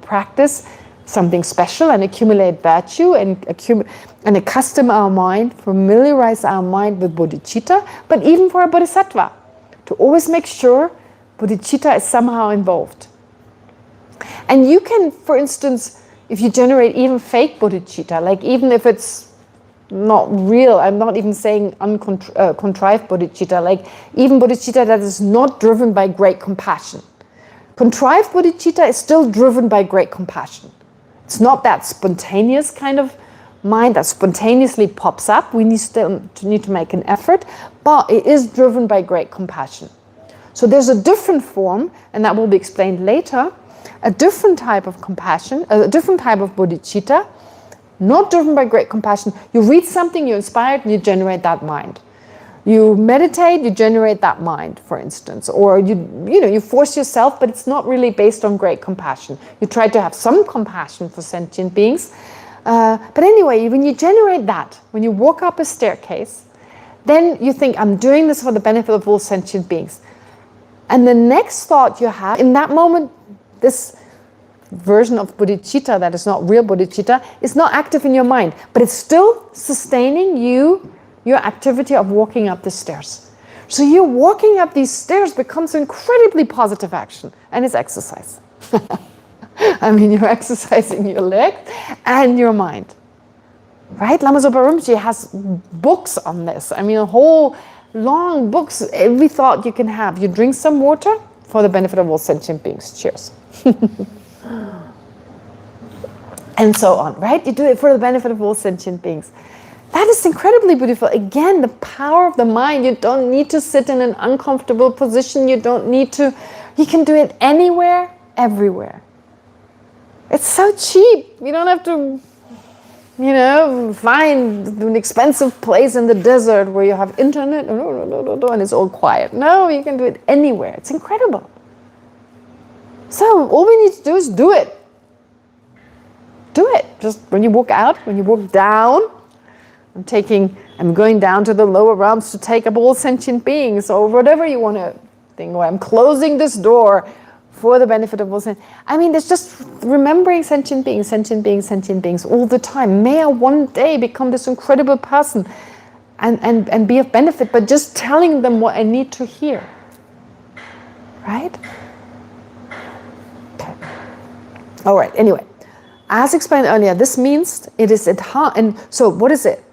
practice something special and accumulate virtue and accustom our mind, familiarize our mind with bodhicitta, but even for a bodhisattva, to always make sure bodhicitta is somehow involved. And you can, for instance, if you generate even fake bodhicitta, like even if it's not real, I'm not even saying contrived bodhicitta, like even bodhicitta that is not driven by great compassion. Contrived bodhicitta is still driven by great compassion. It's not that spontaneous kind of mind that spontaneously pops up. We need to make an effort, but it is driven by great compassion. So there's a different form, and that will be explained later, a different type of compassion, a different type of bodhicitta, not driven by great compassion. You read something, you're inspired, and you generate that mind. You meditate, you generate that mind, for instance. Or you force yourself, but it's not really based on great compassion. You try to have some compassion for sentient beings. But anyway, when you generate that, when you walk up a staircase, then you think, I'm doing this for the benefit of all sentient beings. And the next thought you have, in that moment, this version of bodhicitta that is not real bodhicitta is not active in your mind, but it's still sustaining your activity of walking up the stairs. So you walking up these stairs becomes an incredibly positive action, and it's exercise. I mean, you're exercising your legs and your mind. Right? Lama Zopa Rinpoche has books on this. I mean, a whole long books, every thought you can have. You drink some water for the benefit of all sentient beings. Cheers. And so on, right? You do it for the benefit of all sentient beings. That is incredibly beautiful. Again, the power of the mind. You don't need to sit in an uncomfortable position. You can do it anywhere, everywhere. It's so cheap. You don't have to, find an expensive place in the desert where you have internet and it's all quiet. No, you can do it anywhere. It's incredible. So all we need to do is do it. Do it. Just when you walk out, when you walk down, I'm going down to the lower realms to take up all sentient beings, or whatever you want to think, or I'm closing this door for the benefit of all sentient. I mean, it's just remembering sentient beings all the time. May I one day become this incredible person and be of benefit, but just telling them what I need to hear. Right? Okay. All right, anyway. As explained earlier, this means it is at heart. And so what is it?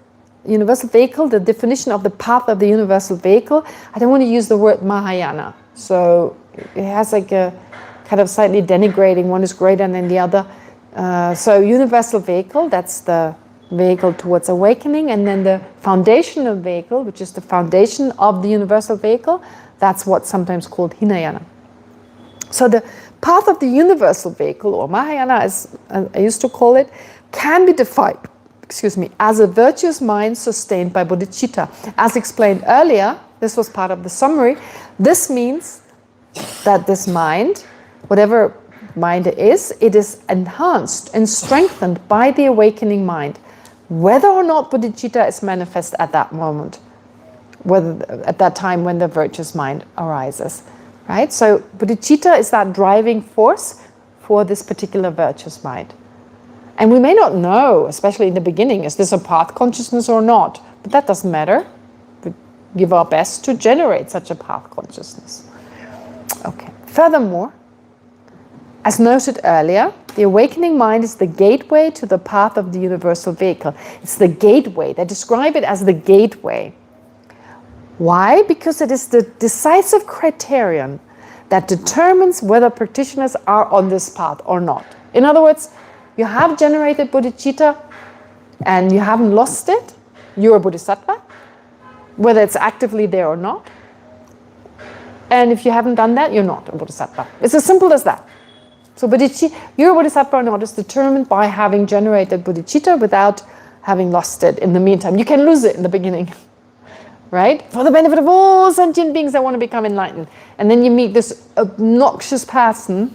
Universal vehicle, the definition of the path of the universal vehicle. I don't want to use the word Mahayana. So it has like a kind of slightly denigrating, one is greater than the other. So universal vehicle, that's the vehicle towards awakening. And then the foundational vehicle, which is the foundation of the universal vehicle, that's what's sometimes called Hinayana. So the path of the universal vehicle, or Mahayana as I used to call it, can be defined as a virtuous mind sustained by bodhicitta. As explained earlier, this was part of the summary, this means that this mind, whatever mind it is enhanced and strengthened by the awakening mind, whether or not bodhicitta is manifest at that moment. at that time when the virtuous mind arises, right? So bodhicitta is that driving force for this particular virtuous mind. And we may not know, especially in the beginning, is this a path consciousness or not? But that doesn't matter. We give our best to generate such a path consciousness. Okay. Furthermore, as noted earlier, the awakening mind is the gateway to the path of the universal vehicle. It's the gateway. They describe it as the gateway. Why? Because it is the decisive criterion that determines whether practitioners are on this path or not. In other words, you have generated bodhicitta and you haven't lost it, you're a bodhisattva, whether it's actively there or not. And if you haven't done that, you're not a bodhisattva. It's as simple as that. So you're a bodhisattva or not is determined by having generated bodhicitta without having lost it in the meantime. You can lose it in the beginning, right? For the benefit of all sentient beings that want to become enlightened. And then you meet this obnoxious person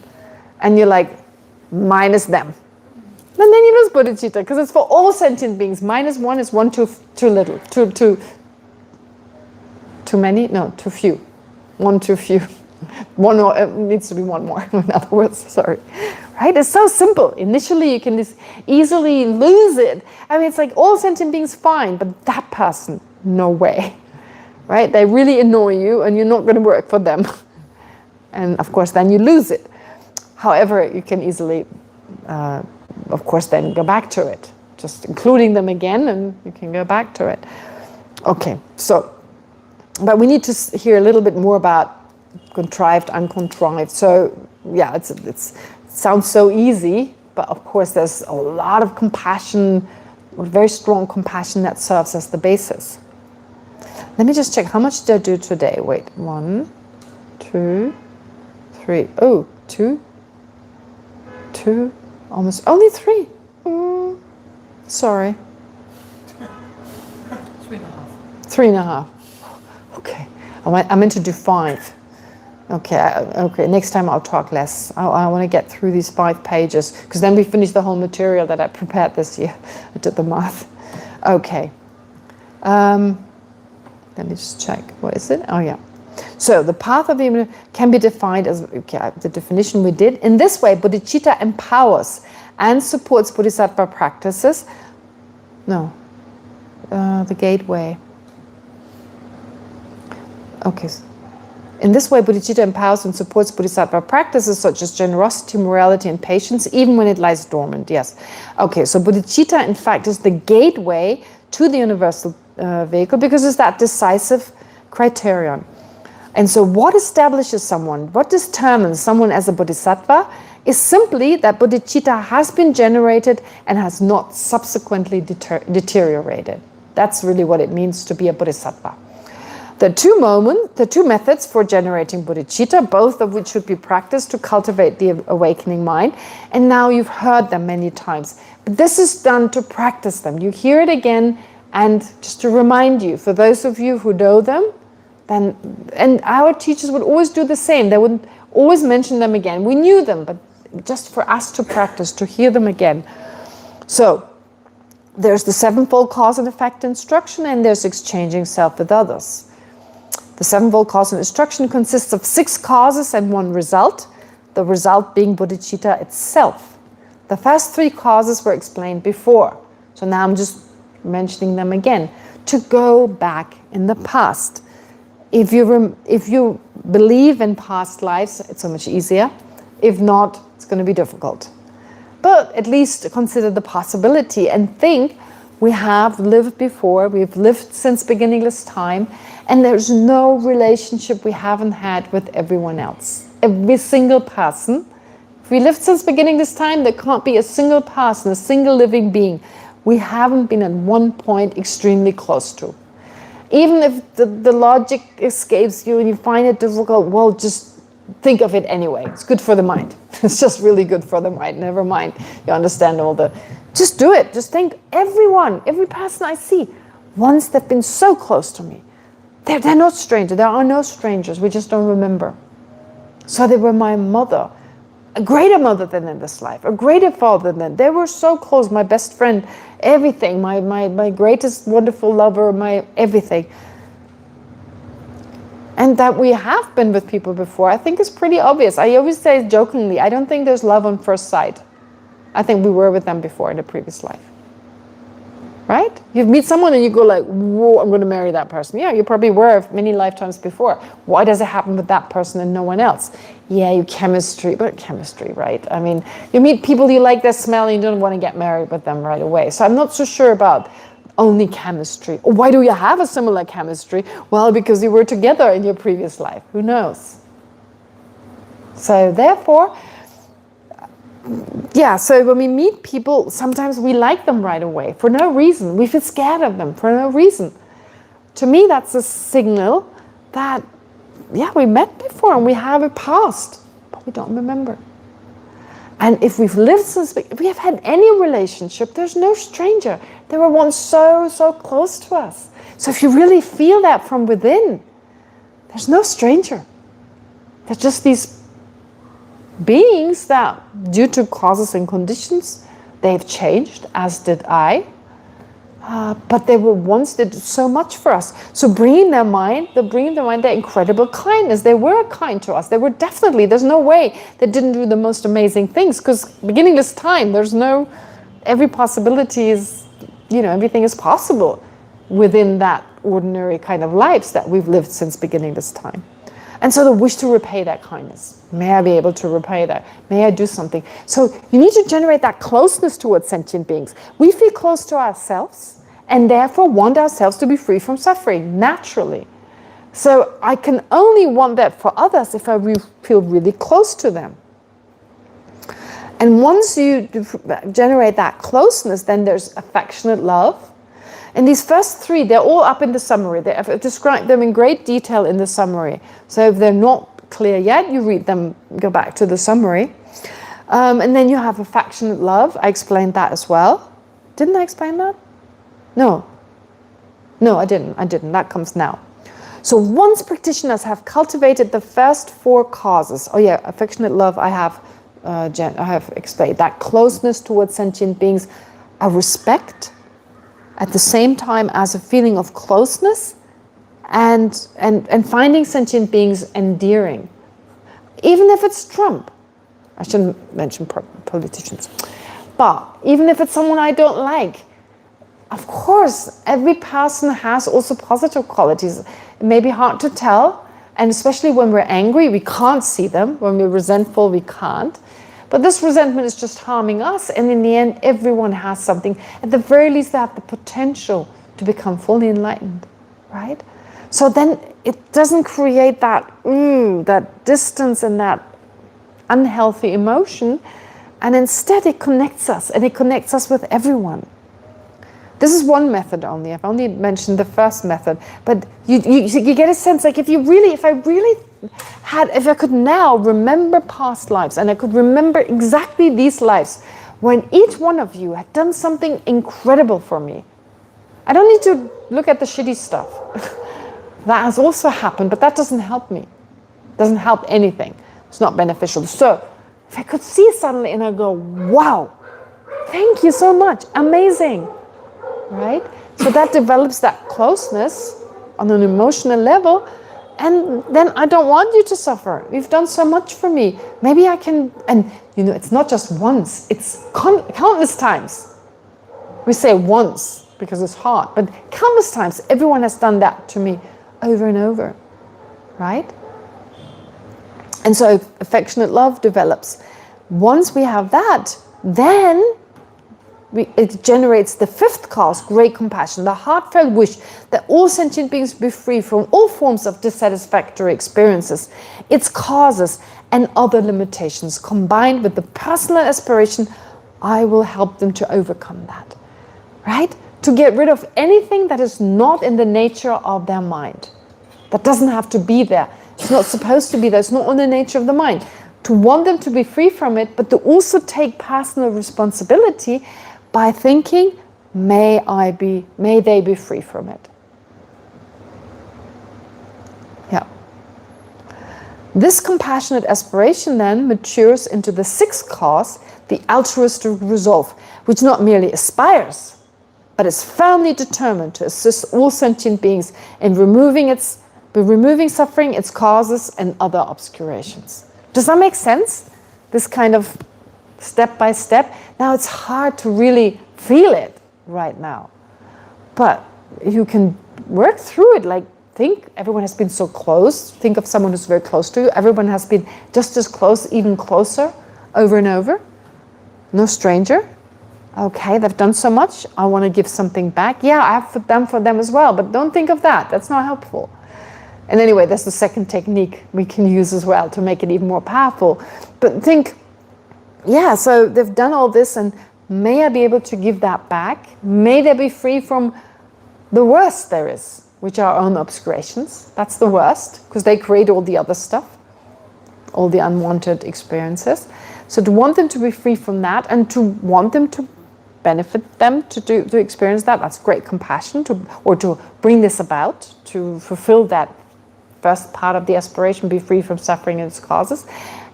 and you're like, minus them. And then you lose bodhicitta because it's for all sentient beings. Minus one is one too little, too many? No, too few. One too few. One more, it needs to be one more, in other words, sorry. Right? It's so simple. Initially, you can just easily lose it. I mean, it's like all sentient beings fine, but that person, no way. Right? They really annoy you and you're not going to work for them. And of course, then you lose it. However, you can easily, of course, then go back to it. Just including them again and you can go back to it. Okay, so, but we need to hear a little bit more about contrived, uncontrived. So yeah, it sounds so easy, but of course there's a lot of compassion, very strong compassion that serves as the basis. Let me just check, how much did I do today? Wait, 1, 2, 3. Oh, 2, almost, only 3. Sorry. 3.5. 3.5. Okay, I meant to do 5. Okay. Next time I'll talk less. I want to get through these 5 pages because then we finish the whole material that I prepared this year. I did the math. Okay. Let me just check. What is it? Oh yeah. So the path of the can be defined as the definition we did. In this way, bodhicitta empowers and supports bodhisattva practices. No. The gateway. Okay. In this way, bodhicitta empowers and supports bodhisattva practices such as generosity, morality, and patience, even when it lies dormant. Yes. Okay, so bodhicitta, in fact, is the gateway to the universal vehicle because it's that decisive criterion. And so what establishes someone, what determines someone as a bodhisattva is simply that bodhicitta has been generated and has not subsequently deteriorated. That's really what it means to be a bodhisattva. The two methods for generating bodhicitta, both of which should be practiced to cultivate the awakening mind. And now you've heard them many times. But this is done to practice them. You hear it again, and just to remind you, for those of you who know them, and our teachers would always do the same. They would always mention them again. We knew them, but just for us to practice, to hear them again. So there's the sevenfold cause and effect instruction, and there's exchanging self with others. The sevenfold cause and instruction consists of 6 causes and 1 result, the result being bodhicitta itself. The first 3 causes were explained before, so now I'm just mentioning them again. To go back in the past. If you believe in past lives, it's so much easier. If not, it's going to be difficult. But at least consider the possibility and think, we have lived before, we've lived since beginningless time, and there's no relationship we haven't had with everyone else. Every single person. If we lived since beginningless time, there can't be a single person, a single living being we haven't been at one point extremely close to. Even if the logic escapes you and you find it difficult, well, just think of it anyway. It's good for the mind. It's just really good for the mind. Never mind, you understand all the... Just do it. Just think, every person I see, once they've been so close to me. They're not strangers. There are no strangers. We just don't remember. So they were my mother, a greater mother than in this life, a greater father than. They were so close, my best friend, everything, my greatest wonderful lover, my everything. And that we have been with people before, I think is pretty obvious. I always say jokingly, I don't think there's love on first sight. I think we were with them before in a previous life. Right? You meet someone and you go like, whoa, I'm going to marry that person. Yeah, you probably were many lifetimes before. Why does it happen with that person and no one else? Yeah, you chemistry, right? I mean, you meet people, you like their smell, and you don't want to get married with them right away. So I'm not so sure about only chemistry. Or why do you have a similar chemistry? Well, because you were together in your previous life. Who knows? So therefore, yeah, so when we meet people, sometimes we like them right away for no reason. We feel scared of them for no reason. To me, that's a signal that, yeah, we met before and we have a past, but we don't remember. And if we've lived since, if we have had any relationship, there's no stranger. They were once so, so close to us. So if you really feel that from within, there's no stranger. There's just these beings that, due to causes and conditions, they've changed, as did I. But they were once did so much for us. So bringing their mind their incredible kindness. They were kind to us. They were definitely, there's no way they didn't do the most amazing things, because beginning this time, every possibility is, everything is possible within that ordinary kind of lives that we've lived since beginning this time. And so the wish to repay that kindness. May I be able to repay that? May I do something? So you need to generate that closeness towards sentient beings. We feel close to ourselves and therefore want ourselves to be free from suffering, naturally. So I can only want that for others if I feel really close to them. And once you generate that closeness, then there's affectionate love. And these first three, they're all up in the summary. I've described them in great detail in the summary. So if they're not clear yet, you read them, go back to the summary. And then you have affectionate love. I explained that as well. Didn't I explain that? No, I didn't. That comes now. So once practitioners have cultivated the first four causes, affectionate love, I have explained that closeness towards sentient beings, a respect, at the same time as a feeling of closeness, and finding sentient beings endearing. Even if it's Trump. I shouldn't mention politicians. But even if it's someone I don't like, of course, every person has also positive qualities. It may be hard to tell, and especially when we're angry, we can't see them. When we're resentful, we can't. But this resentment is just harming us, and in the end, everyone has something. At the very least, they have the potential to become fully enlightened, right? So then it doesn't create that distance and that unhealthy emotion, and instead it connects us, and it connects us with everyone. This is one method only. I've only mentioned the first method, but you get a sense like if I could now remember past lives, and I could remember exactly these lives when each one of you had done something incredible for me. I don't need to look at the shitty stuff. That has also happened, but that doesn't help me. It doesn't help anything. It's not beneficial. So if I could see suddenly and I go, wow, thank you so much, amazing. Right? So that develops that closeness on an emotional level, and then I don't want you to suffer. You've done so much for me. Maybe I can, and it's not just once, it's countless times. We say once because it's hard, but countless times everyone has done that to me over and over, right? And so affectionate love develops. Once we have that, then it generates the fifth cause, great compassion, the heartfelt wish that all sentient beings be free from all forms of dissatisfactory experiences, its causes and other limitations, combined with the personal aspiration, I will help them to overcome that, right? To get rid of anything that is not in the nature of their mind. That doesn't have to be there. It's not supposed to be there. It's not in the nature of the mind. To want them to be free from it, but to also take personal responsibility by thinking, may they be free from it. Yeah. This compassionate aspiration then matures into the sixth cause, the altruistic resolve, which not merely aspires, but is firmly determined to assist all sentient beings in removing its By removing suffering, its causes, and other obscurations. Does that make sense? This kind of step by step. Now it's hard to really feel it right now. But you can work through it. Like, think everyone has been so close. Think of someone who's very close to you. Everyone has been just as close, even closer, over and over. No stranger. Okay, they've done so much. I want to give something back. Yeah, I have done for them as well. But don't think of that. That's not helpful. And anyway, that's the second technique we can use as well to make it even more powerful. But think, yeah, so they've done all this, and may I be able to give that back? May they be free from the worst there is, which are our own obscurations. That's the worst, because they create all the other stuff, all the unwanted experiences. So to want them to be free from that, and to want them to benefit them to experience that, that's great compassion, or to bring this about, to fulfill that first part of the aspiration, be free from suffering and its causes.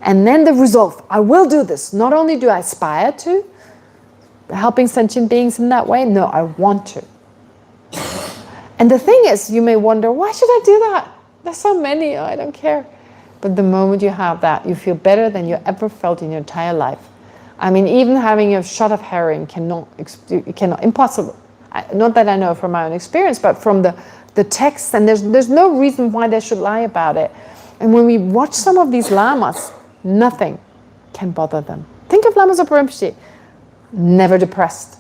And then the resolve, I will do this. Not only do I aspire to helping sentient beings in that way, no, I want to. And the thing is, you may wonder, why should I do that? There's so many, I don't care. But the moment you have that, you feel better than you ever felt in your entire life. I mean, even having a shot of heroin cannot, impossible. Not that I know from my own experience, but from the text, and there's no reason why they should lie about it. And when we watch some of these lamas, nothing can bother them. Think of Lama Zopa Rinpoche. Never depressed.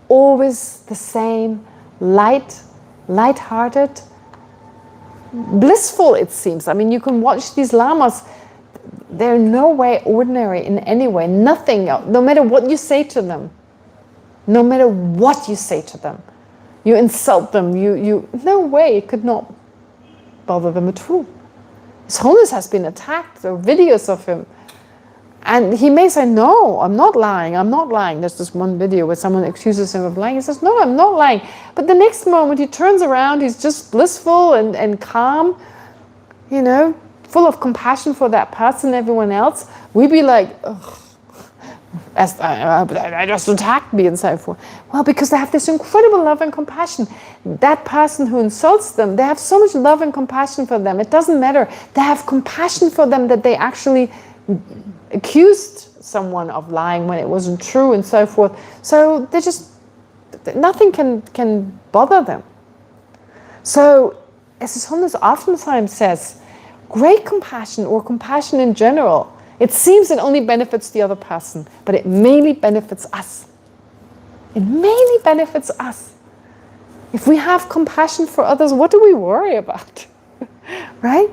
Always the same, light-hearted, blissful, it seems. I mean, you can watch these lamas. They're in no way ordinary in any way. Nothing, no matter what you say to them. No matter what you say to them. You insult them, no way, it could not bother them at all. His Holiness has been attacked, there are videos of him. And he may say, no, I'm not lying. There's this one video where someone accuses him of lying. He says, no, I'm not lying. But the next moment he turns around, he's just blissful and calm, full of compassion for that person, everyone else. We'd be like, ugh. I just attacked me and so forth. Well, because they have this incredible love and compassion. That person who insults them, they have so much love and compassion for them. It doesn't matter. They have compassion for them that they actually accused someone of lying when it wasn't true and so forth. So they just, nothing can bother them. So, as His Holiness oftentimes says, great compassion, or compassion in general, it seems it only benefits the other person, but it mainly benefits us. It mainly benefits us. If we have compassion for others, what do we worry about? Right?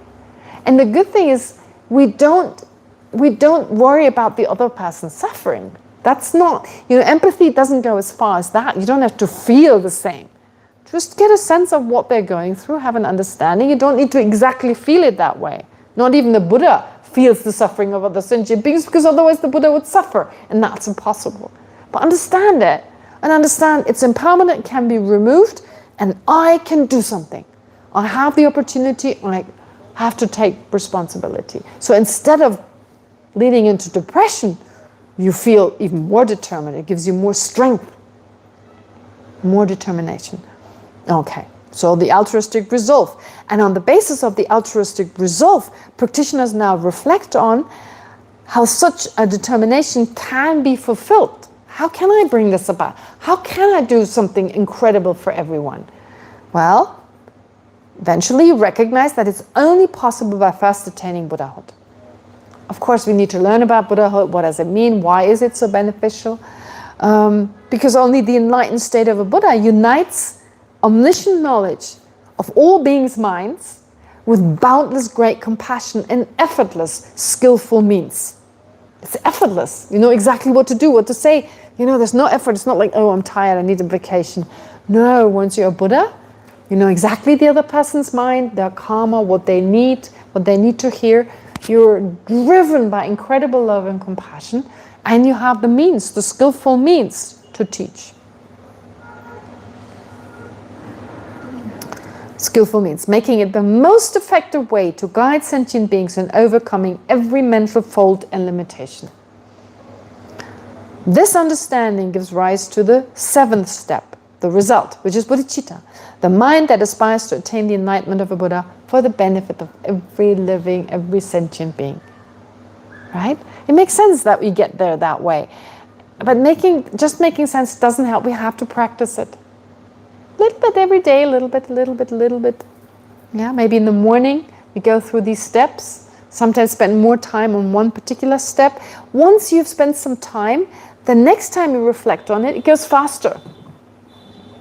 And the good thing is, we don't worry about the other person's suffering. That's not, empathy doesn't go as far as that. You don't have to feel the same. Just get a sense of what they're going through, have an understanding. You don't need to exactly feel it that way. Not even the Buddha feels the suffering of other sentient beings, because otherwise the Buddha would suffer, and that's impossible. But understand it, and understand it's impermanent, can be removed, and I can do something. I have the opportunity, I have to take responsibility. So instead of leading into depression, you feel even more determined. It gives you more strength, more determination. Okay. So the altruistic resolve. And on the basis of the altruistic resolve, practitioners now reflect on how such a determination can be fulfilled. How can I bring this about? How can I do something incredible for everyone? Well, eventually you recognize that it's only possible by first attaining Buddhahood. Of course, we need to learn about Buddhahood. What does it mean? Why is it so beneficial? Because only the enlightened state of a Buddha unites omniscient knowledge of all beings' minds with boundless great compassion and effortless, skillful means. It's effortless. You know exactly what to do, what to say. There's no effort. It's not like, oh, I'm tired, I need a vacation. No, once you're a Buddha, you know exactly the other person's mind, their karma, what they need to hear. You're driven by incredible love and compassion, and you have the means, the skillful means to teach. Skillful means, making it the most effective way to guide sentient beings in overcoming every mental fault and limitation. This understanding gives rise to the seventh step, the result, which is bodhicitta, the mind that aspires to attain the enlightenment of a Buddha for the benefit of every living, every sentient being. Right? It makes sense that we get there that way. But just making sense doesn't help. We have to practice it. A little bit every day, a little bit. Yeah, maybe in the morning we go through these steps. Sometimes spend more time on one particular step. Once you've spent some time, the next time you reflect on it, it goes faster.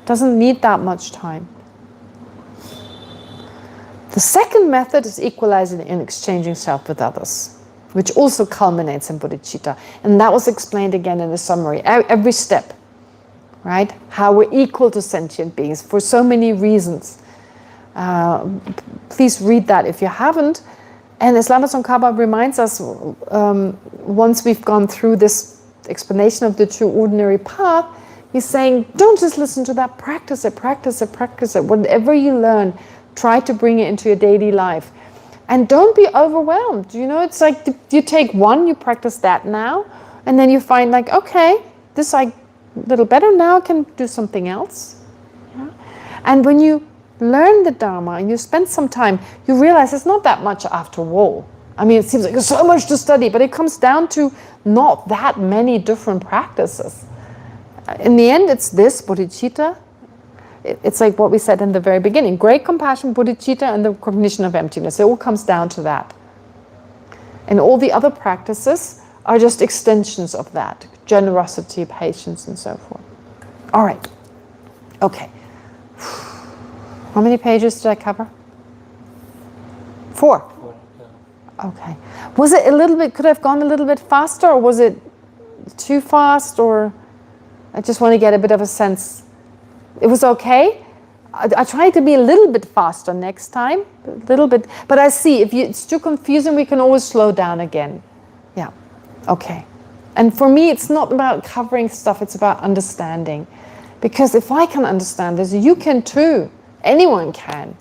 Doesn't need that much time. The second method is equalizing and exchanging self with others, which also culminates in bodhicitta. And that was explained again in the summary. Every step, right? How we're equal to sentient beings for so many reasons. Please read that if you haven't. And as Lama Tsongkhapa reminds us, once we've gone through this explanation of the true ordinary path, he's saying, don't just listen to that, practice it. Whatever you learn, try to bring it into your daily life. And don't be overwhelmed. It's like you take one, you practice that now, and then you find like, okay, this I a little better, now I can do something else. Yeah? And when you learn the Dharma and you spend some time, you realize it's not that much after all. I mean, it seems like there's so much to study, but it comes down to not that many different practices. In the end, it's this, bodhicitta. It's like what we said in the very beginning. Great compassion, bodhicitta, and the cognition of emptiness. It all comes down to that. And all the other practices are just extensions of that. Generosity, patience, and so forth. All right. Okay. How many pages did I cover? 4. Okay. Was it could I have gone a little bit faster, or was it too fast, or I just want to get a bit of a sense. It was okay. I try to be a little bit faster next time, a little bit. But I see, if it's too confusing, we can always slow down again. Yeah, okay. And for me, it's not about covering stuff, it's about understanding. Because if I can understand this, you can too. Anyone can.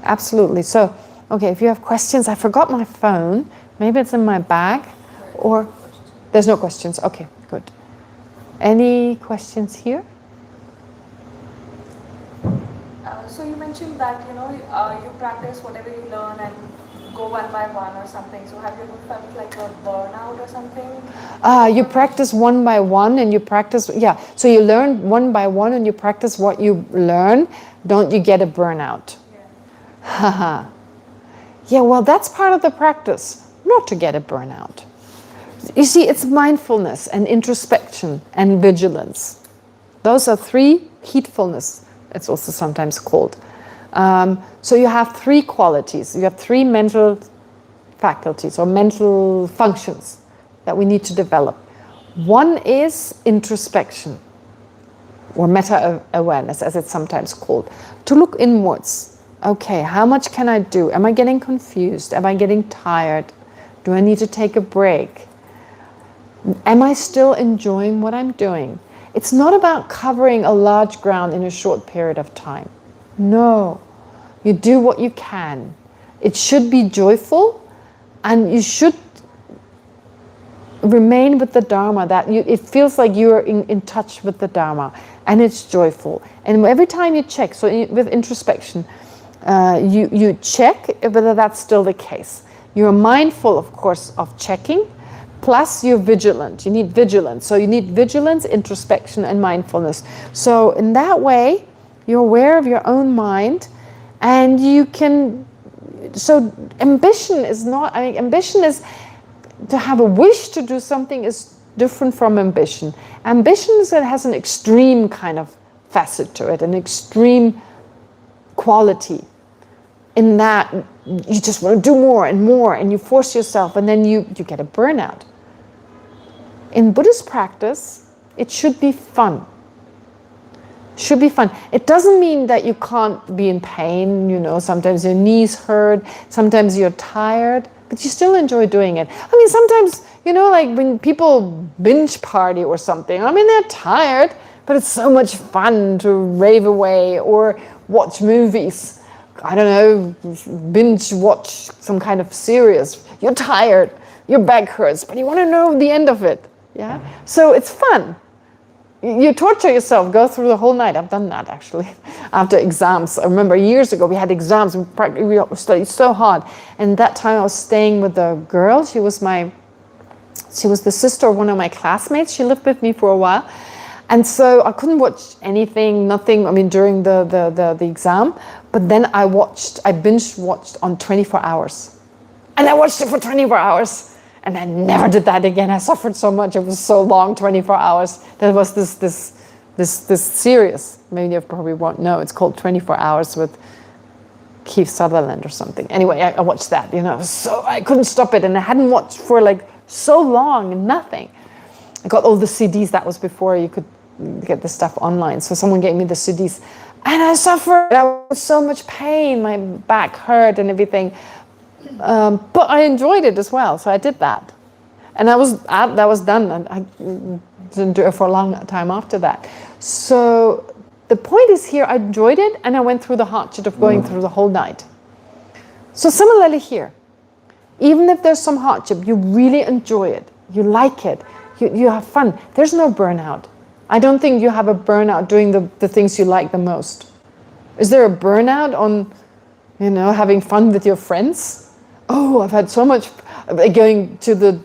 Absolutely. So, okay, if you have questions, I forgot my phone. Maybe it's in my bag. Or, there's no questions. Okay, good. Any questions here? So you mentioned that, you practice whatever you learn and go one by one or something. So have you ever felt like a burnout or something? You practice one by one and you practice, so you learn one by one and you practice what you learn. Don't you get a burnout? Haha. Yeah, well, that's part of the practice, not to get a burnout. You see, it's mindfulness and introspection and vigilance. Those are 3 heedfulness. It's also sometimes called. So you have 3 qualities. You have 3 mental faculties or mental functions that we need to develop. One is introspection, or meta-awareness, as it's sometimes called. To look inwards. Okay, how much can I do? Am I getting confused? Am I getting tired? Do I need to take a break? Am I still enjoying what I'm doing? It's not about covering a large ground in a short period of time. No, you do what you can. It should be joyful, and you should remain with the Dharma. It feels like you're in touch with the Dharma, and it's joyful. And every time you check, so with introspection, you check whether that's still the case. You're mindful, of course, of checking. Plus, you're vigilant. You need vigilance. So you need vigilance, introspection, and mindfulness. So in that way, you're aware of your own mind, and you can. So ambition is not. Ambition is to have a wish to do something is different from ambition. Ambition has an extreme kind of facet to it, an extreme quality. In that, you just want to do more, and you force yourself, and then you get a burnout. In Buddhist practice, it should be fun. Should be fun. It doesn't mean that you can't be in pain, sometimes your knees hurt, sometimes you're tired, but you still enjoy doing it. Sometimes, like when people binge party or something, they're tired, but it's so much fun to rave away or watch movies. I don't know, binge watch some kind of series. You're tired, your back hurts, but you want to know the end of it. Yeah? So it's fun. You torture yourself, go through the whole night. I've done that actually. After exams, I remember years ago we had exams. We studied so hard, and that time I was staying with a girl. She was the sister of one of my classmates. She lived with me for a while, and so I couldn't watch anything, nothing. I mean, during the exam. But then I binge watched on 24 hours, and I watched it for 24 hours. And I never did that again. I suffered so much. It was so long, 24 hours. There was this series. Maybe you probably won't know. It's called 24 Hours with Keith Sutherland or something. Anyway, I watched that. So I couldn't stop it, and I hadn't watched for like so long and nothing. I got all the CDs. That was before you could get the stuff online. So someone gave me the CDs, and I suffered. I was so much pain. My back hurt and everything. But I enjoyed it as well, so I did that, and that was done, and I didn't do it for a long time after that. So the point is here, I enjoyed it, and I went through the hardship of going through the whole night. So similarly here, even if there's some hardship, you really enjoy it, you like it, you have fun. There's no burnout. I don't think you have a burnout doing the things you like the most. Is there a burnout on having fun with your friends? Oh, I've had so much going to the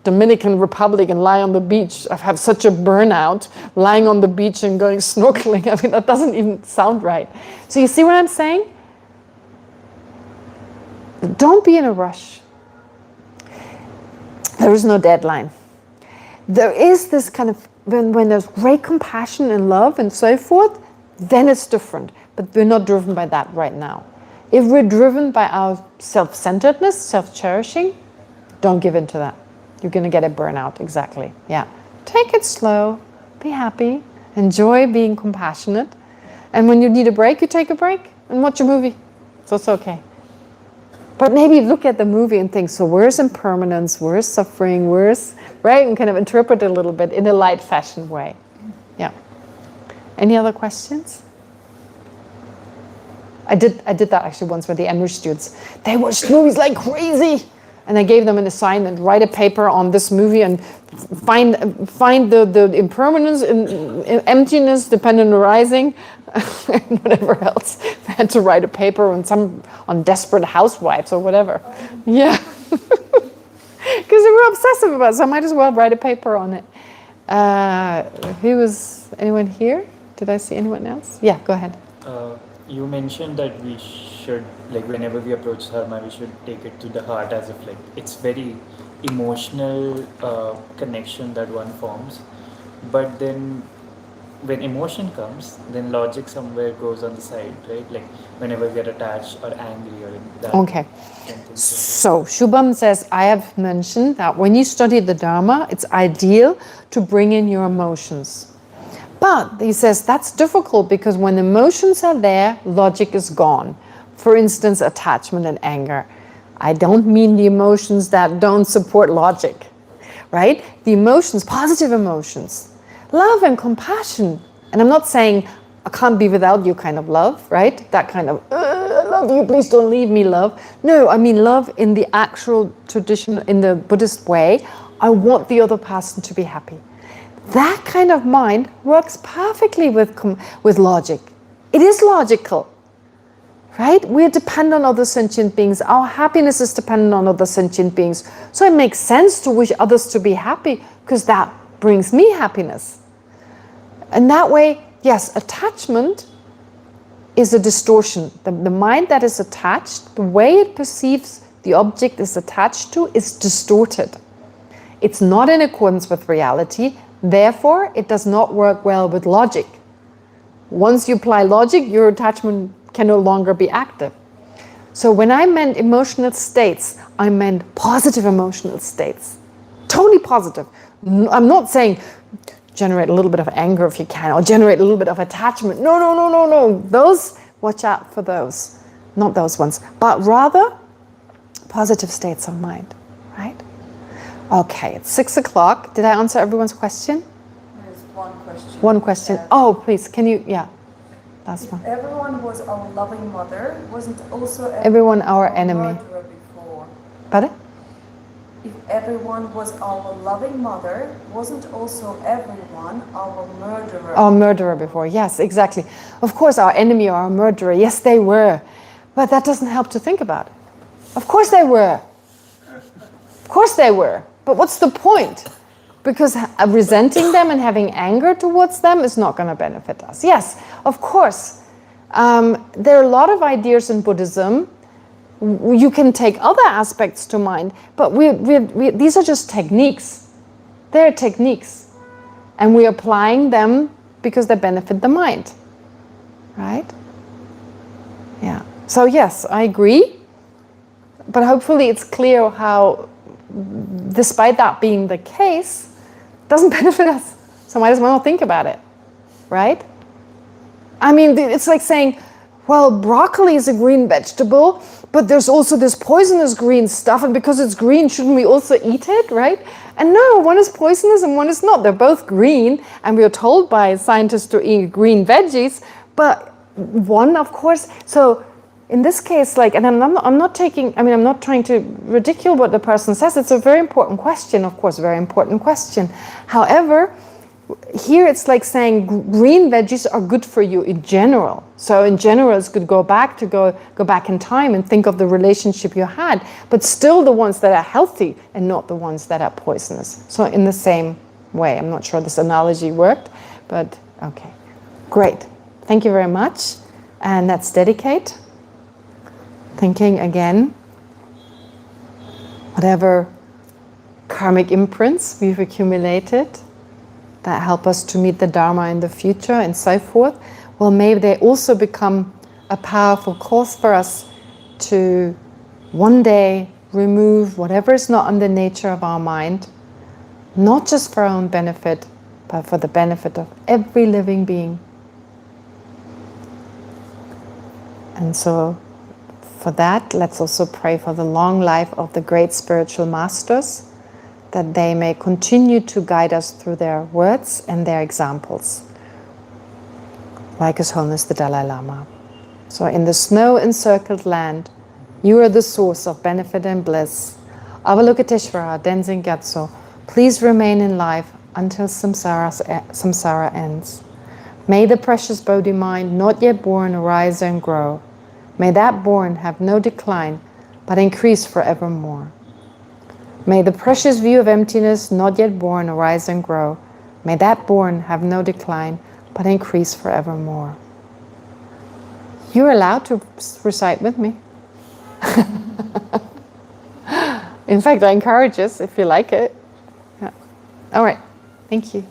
Dominican Republic and lie on the beach. I've had such a burnout lying on the beach and going snorkeling. I mean, that doesn't even sound right. So you see what I'm saying? Don't be in a rush. There is no deadline. There is this kind of, when there's great compassion and love and so forth, then it's different. But we're not driven by that right now. If we're driven by our self-centeredness, self-cherishing, don't give in to that. You're going to get a burnout, exactly. Yeah. Take it slow, be happy, enjoy being compassionate. And when you need a break, you take a break and watch a movie. So it's okay. But maybe look at the movie and think, so where's impermanence, where's suffering, right? And kind of interpret it a little bit in a light fashion way. Yeah. Any other questions? I did that actually once with the English students. They watched movies like crazy, and I gave them an assignment: write a paper on this movie and find the impermanence and emptiness dependent arising, and whatever else. They had to write a paper on desperate housewives or whatever. Yeah, because they were obsessive about it, so I might as well write a paper on it. Anyone here? Did I see anyone else? Yeah, go ahead. You mentioned that we should, like, whenever we approach dharma, we should take it to the heart, as if like it's very emotional connection that one forms. But then when emotion comes, then logic somewhere goes on the side, right? Like whenever we are attached or angry or in that. Okay. So Shubham says, I have mentioned that when you study the Dharma, it's ideal to bring in your emotions. But he says that's difficult because when emotions are there, logic is gone. For instance, attachment and anger. I don't mean the emotions that don't support logic, right? The emotions, positive emotions, love and compassion. And I'm not saying I can't be without you kind of love, right? That kind of, I love you, please don't leave me love. No, I mean love in the actual tradition, in the Buddhist way. I want the other person to be happy. That kind of mind works perfectly with logic. It is logical, right? We're dependent on other sentient beings. Our happiness is dependent on other sentient beings. So it makes sense to wish others to be happy because that brings me happiness. And that way, yes, attachment is a distortion. The mind that is attached, the way it perceives the object is attached to is distorted. It's not in accordance with reality. Therefore, it does not work well with logic. Once you apply logic, your attachment can no longer be active. So when I meant emotional states, I meant positive emotional states. Totally positive. I'm not saying generate a little bit of anger if you can, or generate a little bit of attachment. No. Those, watch out for those. Not those ones. But rather, positive states of mind, right? Okay, it's 6 o'clock. Did I answer everyone's question? There's one question. One question. Oh, please, can you, yeah. Last one. Everyone was our loving mother. Wasn't also Everyone our enemy. murderer before? Pardon? if everyone was our loving mother, wasn't also everyone our murderer? Our murderer before, yes, exactly. Of course, our enemy or our murderer, yes, they were. But that doesn't help to think about it. Of course they were. Of course they were. But what's the point? Because resenting them and having anger towards them is not going to benefit us. Yes, of course. There are a lot of ideas in Buddhism. You can take other aspects to mind, but these are just techniques. They're techniques. And we're applying them because they benefit the mind. Right? Yeah. So yes, I agree. But hopefully it's clear how, despite that being the case, it doesn't benefit us. So might as well not think about it. Right? I mean, it's like saying, well, broccoli is a green vegetable, but there's also this poisonous green stuff, and because it's green, shouldn't we also eat it, right? And no, one is poisonous and one is not. They're both green, and we are told by scientists to eat green veggies, but one, of course, so in this case, like, and I'm not trying to ridicule what the person says. It's a very important question, of course, very important question. However, here it's like saying green veggies are good for you in general. So in general, it's good go back in time and think of the relationship you had, but still the ones that are healthy and not the ones that are poisonous. So in the same way, I'm not sure this analogy worked, but okay, great. Thank you very much. And that's dedicate. Thinking again, whatever karmic imprints we've accumulated that help us to meet the Dharma in the future and so forth, well, maybe they also become a powerful cause for us to one day remove whatever is not in the nature of our mind, not just for our own benefit, but for the benefit of every living being. And so for that, let's also pray for the long life of the great spiritual masters, that they may continue to guide us through their words and their examples, like His Holiness the Dalai Lama. So in the snow-encircled land, you are the source of benefit and bliss. Avalokiteshvara, Denzin Gyatso, please remain in life until samsara ends. May the precious Bodhi mind not yet born arise and grow. May that born have no decline, but increase forevermore. May the precious view of emptiness not yet born arise and grow. May that born have no decline, but increase forevermore. You're allowed to recite with me. In fact, I encourage us if you like it. Yeah. All right. Thank you.